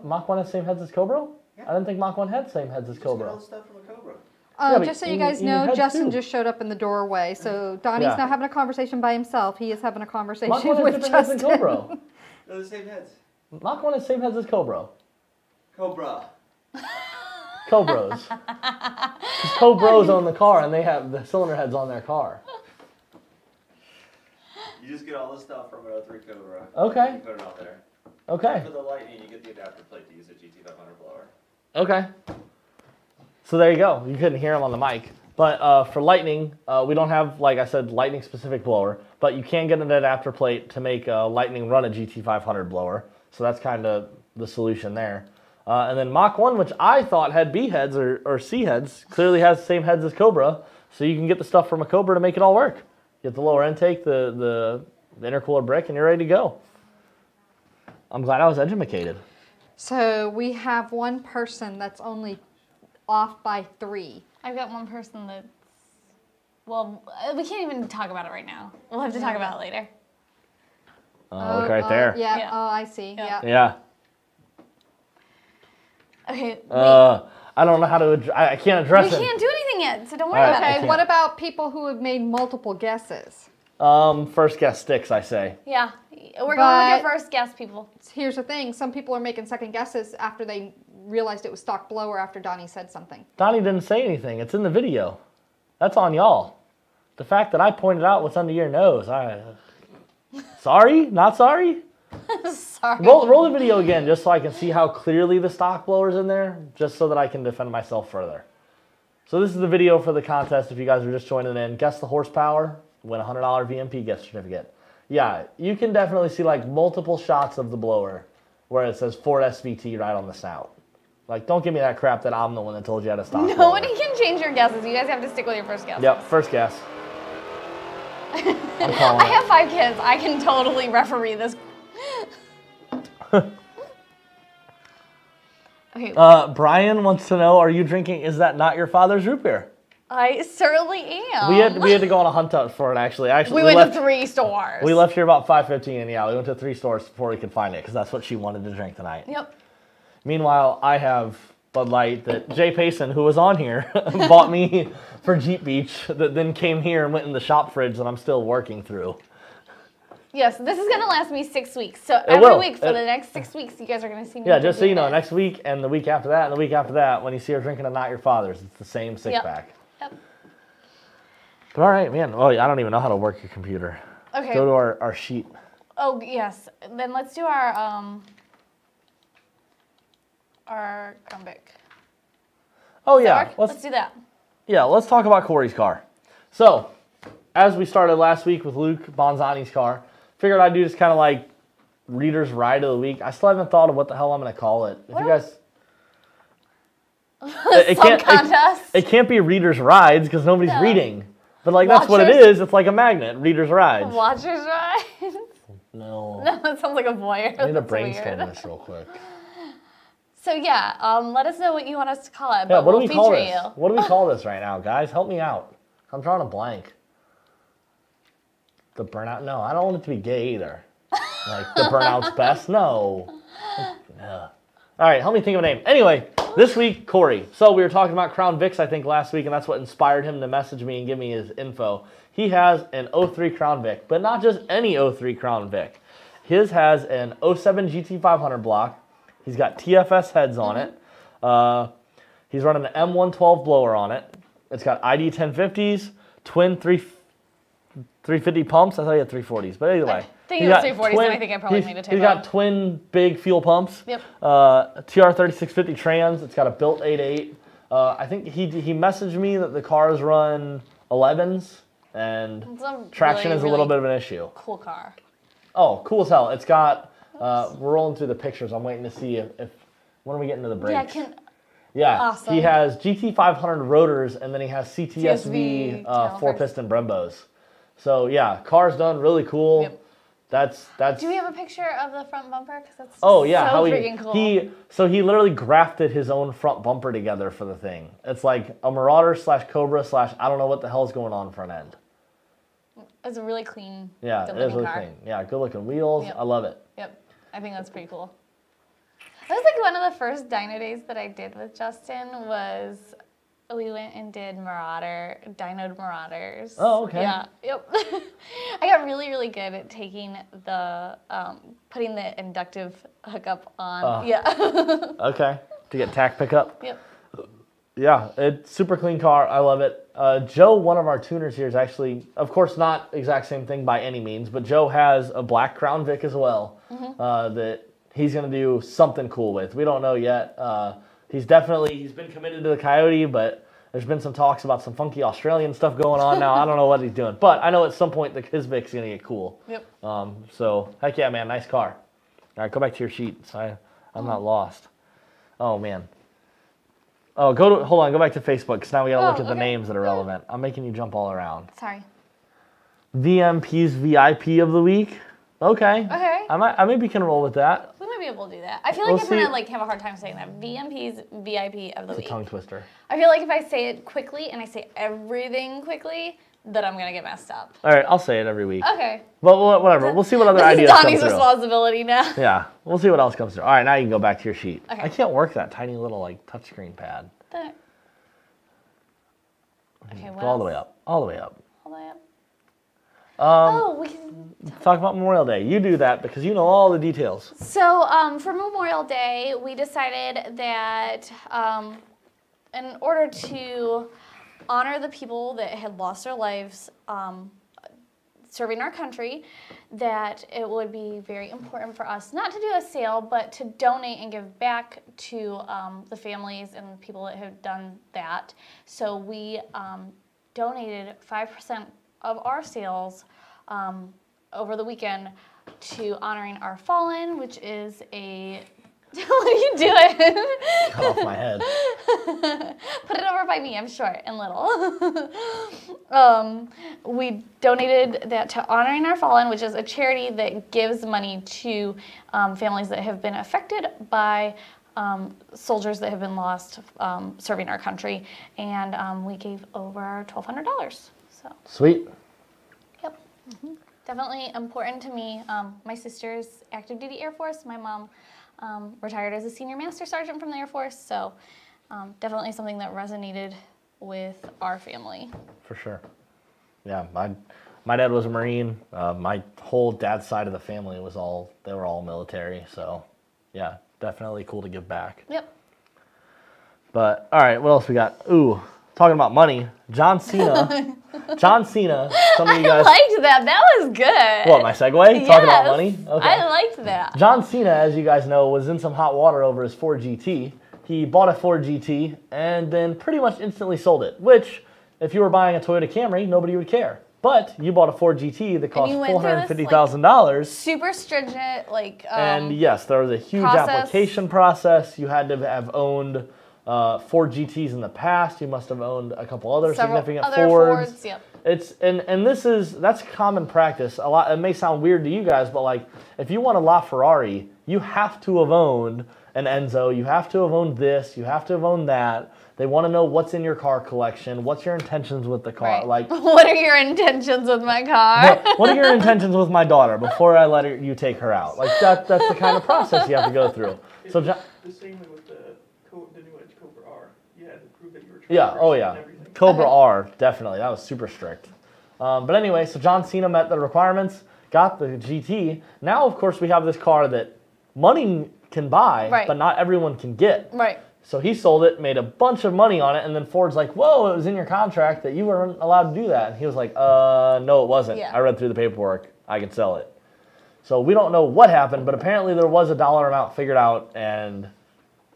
Mach 1 has the same heads as Cobra? Yeah. I didn't think Mach 1 had the same heads as Cobra. All the stuff from the Cobra. Just so you guys know, Justin just showed up in the doorway, so Donnie's not having a conversation by himself. He is having a conversation with Justin. Mach 1 has different heads than Cobra. They're the same heads. Mach 1 has the same heads as Cobra. Cobras. Because Cobras own the car, and they have the cylinder heads on their car. You just get all the stuff from an 03 Cobra. Okay. You put it on there. Okay. For the Lightning, you get the adapter plate to use a GT500 blower. Okay. So there you go. You couldn't hear him on the mic. But for Lightning, we don't have, like I said, Lightning-specific blower. But you can get an adapter plate to make Lightning run a GT500 blower. So that's kind of the solution there. And then Mach 1, which I thought had B heads or C heads, clearly has the same heads as Cobra. So you can get the stuff from a Cobra to make it all work. Get the lower intake, the intercooler brick, and you're ready to go. I'm glad I was educated. So we have one person that's only off by 3. I've got one person that's, well, we can't even talk about it right now. We'll have to talk about it later. Look right there. Yeah. Oh, I see. Yeah. Okay. I don't know how to. I can't address it. We can't do anything yet, so don't worry about it. Okay. What about people who have made multiple guesses? First guess sticks, I say. Yeah, we're going with your first guess, people. Here's the thing: some people are making second guesses after they realized it was stock blower after Donnie said something. Donnie didn't say anything. It's in the video. That's on y'all. The fact that I pointed out what's under your nose. Sorry? Not sorry? Sorry. Roll the video again just so I can see how clearly the stock blower's in there, just so that I can defend myself further. So this is the video for the contest if you guys are just joining in. Guess the horsepower, win a $100 VMP gift certificate. Yeah, you can definitely see like multiple shots of the blower where it says Ford SVT right on the snout. Like, don't give me that crap that I'm the one that told you how to stop. Nobody can change your guesses. You guys have to stick with your first guess. Yep, first guess. I have 5 kids. I can totally referee this. Okay. Brian wants to know, are you drinking, is that not your father's root beer? I certainly am. We had to go on a hunt out for it, actually. We went to 3 stores. We left here about 5:15, and yeah, we went to 3 stores before we could find it, because that's what she wanted to drink tonight. Yep. Meanwhile, I have Bud Light that Jay Payson, who was on here, bought me for Jeep Beach, that then came here and went in the shop fridge that I'm still working through. Yes, this is going to last me 6 weeks. So every week for the next 6 weeks, you guys are going to see me. Yeah, just so you know, next week and the week after that and the week after that, when you see her drinking a Not Your Father's, it's the same 6-pack. Yep. But all right, man. Oh, I don't even know how to work your computer. Okay. Go to our sheet. Oh, yes. Then let's do our comeback. Oh, yeah. Let's do that. Yeah, let's talk about Corey's car. So, as we started last week with Luke Bonzani's car, figured I'd do just kind of like Reader's Ride of the Week. I still haven't thought of what the hell I'm going to call it. If you guys... It can't be Reader's Rides because nobody's reading. But like that's what it is. It's like a magnet. Reader's Rides. Watcher's Rides? No. No, that sounds like a voyeur. I need to brainstorm this real quick. So yeah, let us know what you want us to call it. Yeah, but what do we call this? you. What do we call this right now, guys? Help me out. I'm drawing a blank. The Burnout? No, I don't want it to be gay either. Like the Burnout's Best? No. Yeah. All right, help me think of a name. Anyway, this week, Corey. So we were talking about Crown Vics, I think, last week, and that's what inspired him to message me and give me his info. He has an 03 Crown Vic, but not just any 03 Crown Vic. His has an 07 GT500 block. He's got TFS heads on it. He's running an M112 blower on it. It's got ID 1050s, twin 350 pumps. I thought he had 340s, but either way. I think it was 340s, and I think I probably made a typo. He's got twin big fuel pumps. Yep. TR3650 trans. It's got a built 8.8. I think he messaged me that the cars run 11s, and traction is a little bit of an issue. Cool car. Oh, cool as hell. It's got, we're rolling through the pictures. I'm waiting to see if when are we getting to the brakes? Yeah, Yeah, Awesome. he has GT500 rotors, and then he has CTSV tail 4-piston Brembos. So yeah, car's done really cool. Yep. That's. Do we have a picture of the front bumper? Because that's Oh yeah, so how freaking cool. he literally grafted his own front bumper together for the thing. It's like a Marauder / Cobra / I don't know what the hell's going on front end. It's a really clean, Yeah, good it is looking really car. clean. Yeah, good looking wheels. Yep. I love it. Yep, I think that's pretty cool. That was like one of the first dyno days that I did with Justin was we went and did dynoed Marauders. Oh, okay. Yeah, yep. I got really, really good at taking the, putting the inductive hookup on. Yeah. Okay, to get tack pickup. Yep. Yeah, it's super clean car. I love it. Joe, one of our tuners here, is actually, of course, not exact same thing by any means, but Joe has a black Crown Vic as well that he's going to do something cool with. We don't know yet. He's been committed to the Coyote, but there's been some talks about some funky Australian stuff going on now. I don't know what he's doing, but I know at some point his Vic's going to get cool. Yep. So, heck yeah, man, nice car. All right, go back to your sheet so I'm not lost. Oh, man. Oh, hold on, go back to Facebook, because now we got to look at the names that are relevant. I'm making you jump all around. Sorry. VMP's VIP of the week. Okay. Okay. I maybe can roll with that. We might be able to do that. I feel like I'm going to have a hard time saying that. VMP's VIP of the It's week. a tongue twister. I feel like if I say it quickly and I say everything quickly, that I'm going to get messed up. All right, I'll say it every week. Okay. But whatever. We'll see what other This ideas is come Donnie's through. responsibility now. Yeah, we'll see what else comes through. All right, now you can go back to your sheet. Okay. I can't work that tiny little like touchscreen pad. Okay, Go all the way up. All the way up. All the way up. We can Talk about Memorial Day. You do that because you know all the details. So for Memorial Day, we decided that in order to honor the people that had lost their lives serving our country, that it would be very important for us not to do a sale, but to donate and give back to the families and people that have done that. So we donated 5% of our sales over the weekend to honoring our fallen, which is a... What are you doing? Cut off my head. Put it over by me, I'm short and little. We donated that to Honoring Our Fallen, which is a charity that gives money to families that have been affected by soldiers that have been lost serving our country. And we gave over $1,200. So. Sweet. Yep. Definitely important to me. My sister's active duty Air Force. My mom retired as a senior master sergeant from the Air Force, so definitely something that resonated with our family. For sure. Yeah, my dad was a Marine. My whole dad's side of the family they were all military, so yeah, definitely cool to give back. Yep. But all right, what else we got? Ooh, talking about money, John Cena. John Cena. Some of you guys. I liked that. That was good. What, my segue? Yes, Talking about money? Okay. I liked that. John Cena, as you guys know, was in some hot water over his Ford GT. He bought a Ford GT and then pretty much instantly sold it, which, if you were buying a Toyota Camry, nobody would care. But you bought a Ford GT that cost $450,000. Super stringent, and yes, there was a huge application process. You had to have owned Ford GTs in the past. You must have owned a couple other significant Fords. Yep. It's and that's common practice. A lot. It may sound weird to you guys, but like if you want a LaFerrari, you have to have owned an Enzo. You have to have owned this. You have to have owned that. They want to know what's in your car collection. What's your intentions with the car? Right. Like, what are your intentions with my car? what are your intentions with my daughter before I let you take her out? Like that's the kind of process you have to go through. So the same way with the new Edge Cobra R, you had to prove that you were trying. Yeah. Oh yeah. Cobra R, definitely. That was super strict. But anyway, so John Cena met the requirements, got the GT. Now, of course, we have this car that money can buy, right, but not everyone can get. Right. So he sold it, made a bunch of money on it, and then Ford's like, whoa, it was in your contract that you weren't allowed to do that. And he was like, no, it wasn't. Yeah. I read through the paperwork. I can sell it. So we don't know what happened, but apparently there was a dollar amount figured out, and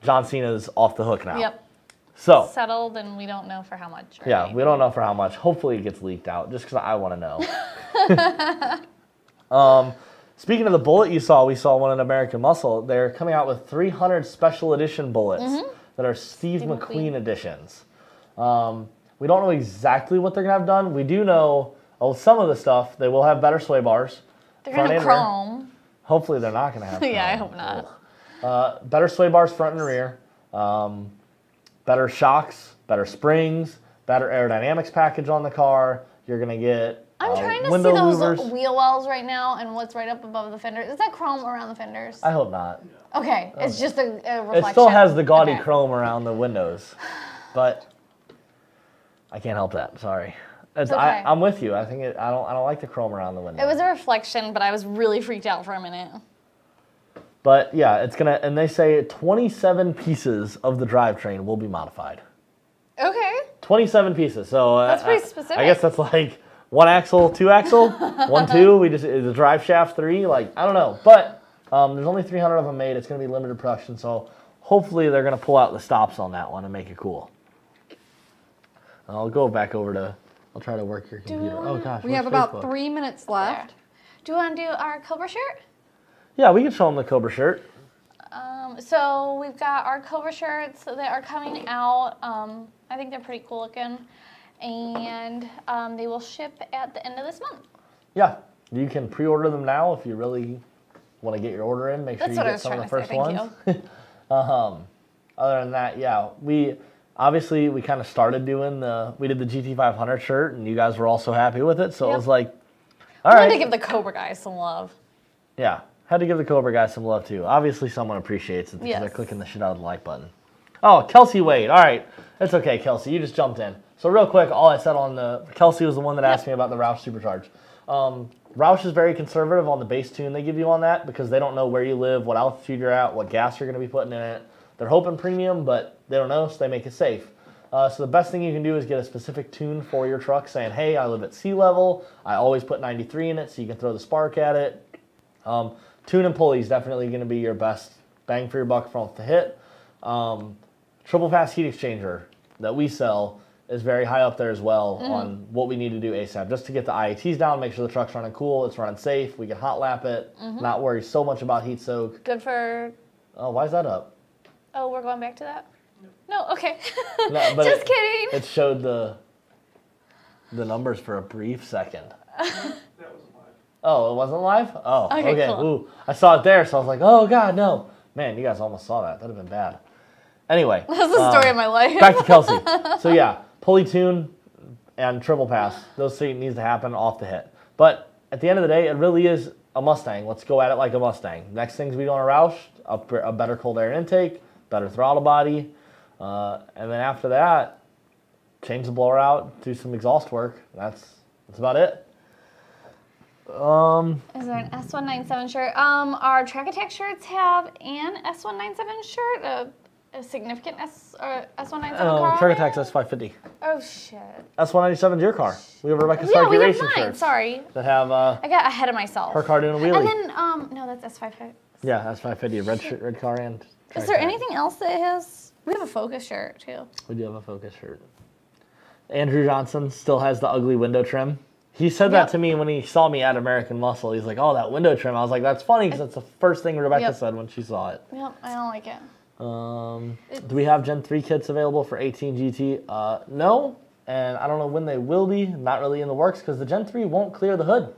John Cena's off the hook now. Yep. So settled, and we don't know for how much. Right? Yeah, we don't know for how much. Hopefully it gets leaked out, just because I want to know. Speaking of the bullet we saw one in American Muscle. They're coming out with 300 special edition bullets. that are Steve Steve McQueen McQueen. editions. We don't know exactly what they're going to have done. We do know some of the stuff. They will have better sway bars. They're front gonna and rear. chrome. Hopefully they're not going to have Yeah, I chrome. hope not. Better sway bars front and rear. Better shocks, better springs, better aerodynamics package on the car. You're going to get I'm trying to see window those louvers. wheel wells right now and what's right up above the fenders. Is that chrome around the fenders? I hope not. Okay, it's just a reflection. It still has the gaudy Okay. chrome around the windows, but I can't help that. Sorry. okay. I'm with you. I think I don't like the chrome around the window. It was a reflection, but I was really freaked out for a minute. But yeah, it's gonna, and they say 27 pieces of the drivetrain will be modified. Okay. 27 pieces. So That's pretty specific. I guess that's like 1 axle, 2 axle, 1, 2. We just the drive shaft 3. Like I don't know, but there's only 300 of them made. It's gonna be limited production, so hopefully they're gonna pull out the stops on that one and make it cool. I'll go back over to. I'll try to work your computer. Oh gosh. We where's have about Facebook? 3 minutes left. Do you want to do our Cobra shirt? Yeah, we can show them the Cobra shirt. So we've got our Cobra shirts that are coming out. I think they're pretty cool looking. And they will ship at the end of this month. Yeah, you can pre-order them now if you really want to get your order in. Make sure That's you what I get was some of the trying first to say, ones. Other than that, yeah, we kind of started doing we did the GT500 shirt, and you guys were all so happy with it. So it Yep. was like, all I right. wanted to give the Cobra guys some love. Yeah, had to give the Cobra guys some love too. Obviously, someone appreciates it because Yes. they're clicking the shit out of the like button. Oh, Kelsey Wade. All right, it's okay, Kelsey. You just jumped in. So real quick, all I said on Kelsey was the one that asked me about the Roush Supercharge. Roush is very conservative on the base tune they give you on that because they don't know where you live, what altitude you're at, what gas you're going to be putting in it. They're hoping premium, but they don't know, so they make it safe. So the best thing you can do is get a specific tune for your truck saying, hey, I live at sea level. I always put 93 in it so you can throw the spark at it. Tune and pulley is definitely going to be your best bang for your buck from the hit. Triple pass heat exchanger that we sell is very high up there as well on what we need to do ASAP, just to get the IATs down, make sure the truck's running cool, it's running safe, we can hot lap it, not worry so much about heat soak. Good for... Oh, why is that up? Oh, we're going back to that? No, okay. No, but Just kidding. It showed the numbers for a brief second. That wasn't live. Oh, it wasn't live? Oh, Okay, okay. cool. Ooh, I saw it there, so I was like, oh, God, no. Man, you guys almost saw that. That would have been bad. Anyway. That's the story of my life. Back to Kelsey. So, yeah, pulley tune and triple pass. Those three needs to happen off the hit. But at the end of the day, it really is a Mustang. Let's go at it like a Mustang. Next things we do on a Roush, a better cold air intake, better throttle body. And then after that, change the blower out, do some exhaust work. That's about it. Is there an S197 shirt? Our Track Attack shirts have an S197 shirt, a significant S197 car. Track Attack's S550. Oh shit. S197's your car. We have Rebecca Yeah, Starkey we have Racing mine. shirts Sorry, that have I got ahead of myself. her car doing a wheelie. And then no, that's S550. Yeah, S550, red shirt, red car, and Is Track there Attack. anything else that has? We have a Focus shirt too. We do have a Focus shirt. Andrew Johnson still has the ugly window trim. He said that Yep. to me when he saw me at American Muscle. He's like, oh, that window trim. I was like, that's funny because that's the first thing Rebecca Yep. said when she saw it. Yep, I don't like it. Do we have Gen 3 kits available for 18 GT? No, and I don't know when they will be. Not really in the works because the Gen 3 won't clear the hood.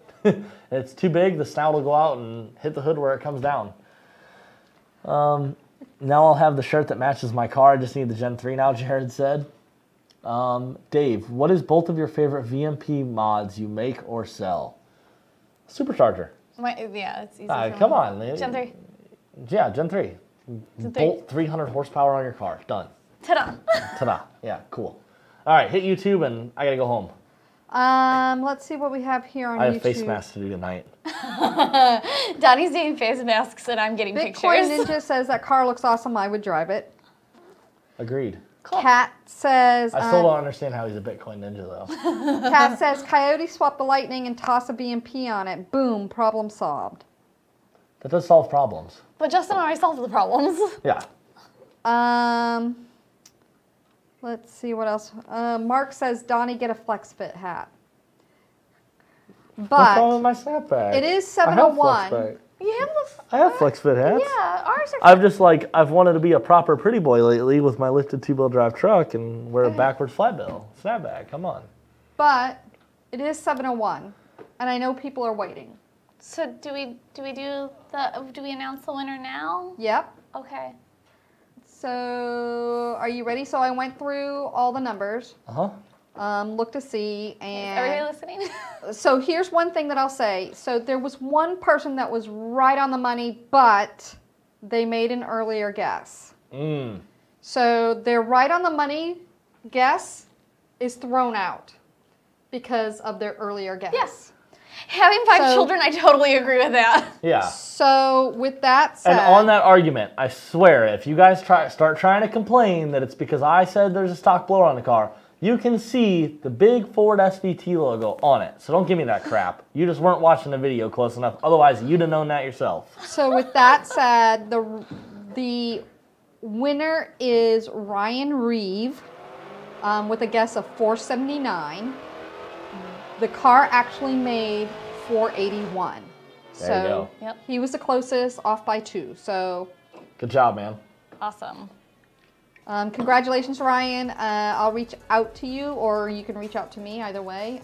It's too big. The snout will go out and hit the hood where it comes down. Now I'll have the shirt that matches my car. I just need the Gen 3 now, Jared said. Dave, what is both of your favorite VMP mods you make or sell? Supercharger. Yeah, it's easy. for Come me. on. Gen 3. Yeah, Gen 3. Gen 3. Bolt 300 horsepower on your car. Done. Ta-da. Ta-da. Yeah, cool. All right, hit YouTube and I got to go home. Let's see what we have here on I YouTube. have face masks to do tonight. Donnie's doing face masks and I'm getting Bitcoin pictures. Ninja says that car looks awesome. I would drive it. Agreed. Cool. Cat says. I still don't understand how he's a Bitcoin ninja, though. Cat says Coyote swap the Lightning and toss a BMP on it. Boom, problem solved. That does solve problems. But Justin and I solved the problems. Yeah. Let's see what else. Mark says Donnie get a flex fit hat. What's wrong with But my snapback? it is I have 7:01. flex You have the. I have flex fit hats. Yeah, ours are. I've just I've wanted to be a proper pretty boy lately with my lifted 2-wheel drive truck and wear a backwards flat bill snapback. Come on. But it is 7:01, and I know people are waiting. So do we announce the winner now? Yep. Okay. So are you ready? So I went through all the numbers. Look to see, and Everybody listening? so here's one thing that I'll say. So there was one person that was right on the money, but they made an earlier guess. So their right on the money guess is thrown out because of their earlier guess. Yes. Having 5 children, I totally agree with that. Yeah. So with that said, And on that argument, I swear, if you guys start trying to complain that it's because I said there's a stock blower on the car, you can see the big Ford SVT logo on it. So don't give me that crap. You just weren't watching the video close enough. Otherwise, you'd have known that yourself. So with that said, the winner is Ryan Reeve with a guess of 479. The car actually made 481. There you go. Yep. He was the closest, off by 2. So Good job, man. Awesome. congratulations, Ryan. I'll reach out to you, or you can reach out to me, either way.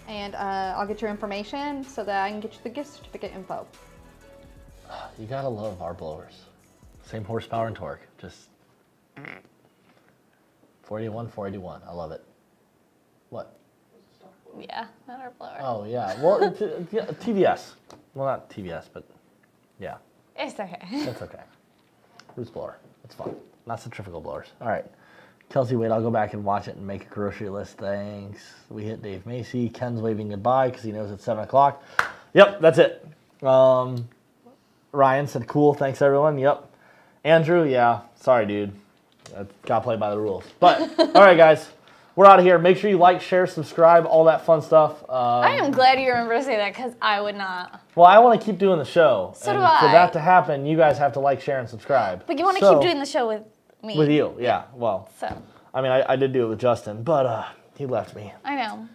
And I'll get your information so that I can get you the gift certificate info. You gotta love our blowers. Same horsepower and torque. Just 481, 481. I love it. What? Yeah, not our blower. Oh, yeah. Well, TVS. Well, not TVS, but yeah. It's okay. It's okay. Roots blower. It's fun. Not centrifugal blowers. All right. Kelsey, wait, I'll go back and watch it and make a grocery list. Thanks. We hit Dave Macy. Ken's waving goodbye because he knows it's 7 o'clock. Yep, that's it. Ryan said, cool. Thanks, everyone. Yep. Andrew, yeah. Sorry, dude. Got to play by the rules. But, all right, guys. We're out of here. Make sure you like, share, subscribe, all that fun stuff. I am glad you remember to say that because I would not. Well, I want to keep doing the show. So and do I. For that to happen, you guys have to like, share, and subscribe. But you want to keep doing the show with me. With you, yeah. Well, So. I mean, I did do it with Justin, but he left me. I know.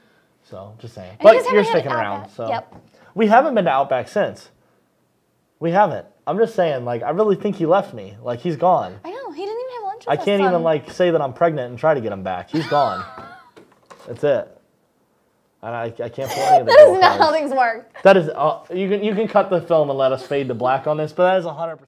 So, just saying. And But you guys you're haven't had sticking around. Outback. So. Yep. We haven't been to Outback since. We haven't. I'm just saying, I really think he left me. He's gone. I know. He didn't even have lunch with I us. can't even, say that I'm pregnant and try to get him back. He's gone. That's it. And I can't pull any of the That is not how things work. That is, you can cut the film and let us fade to black on this, but that is 100%.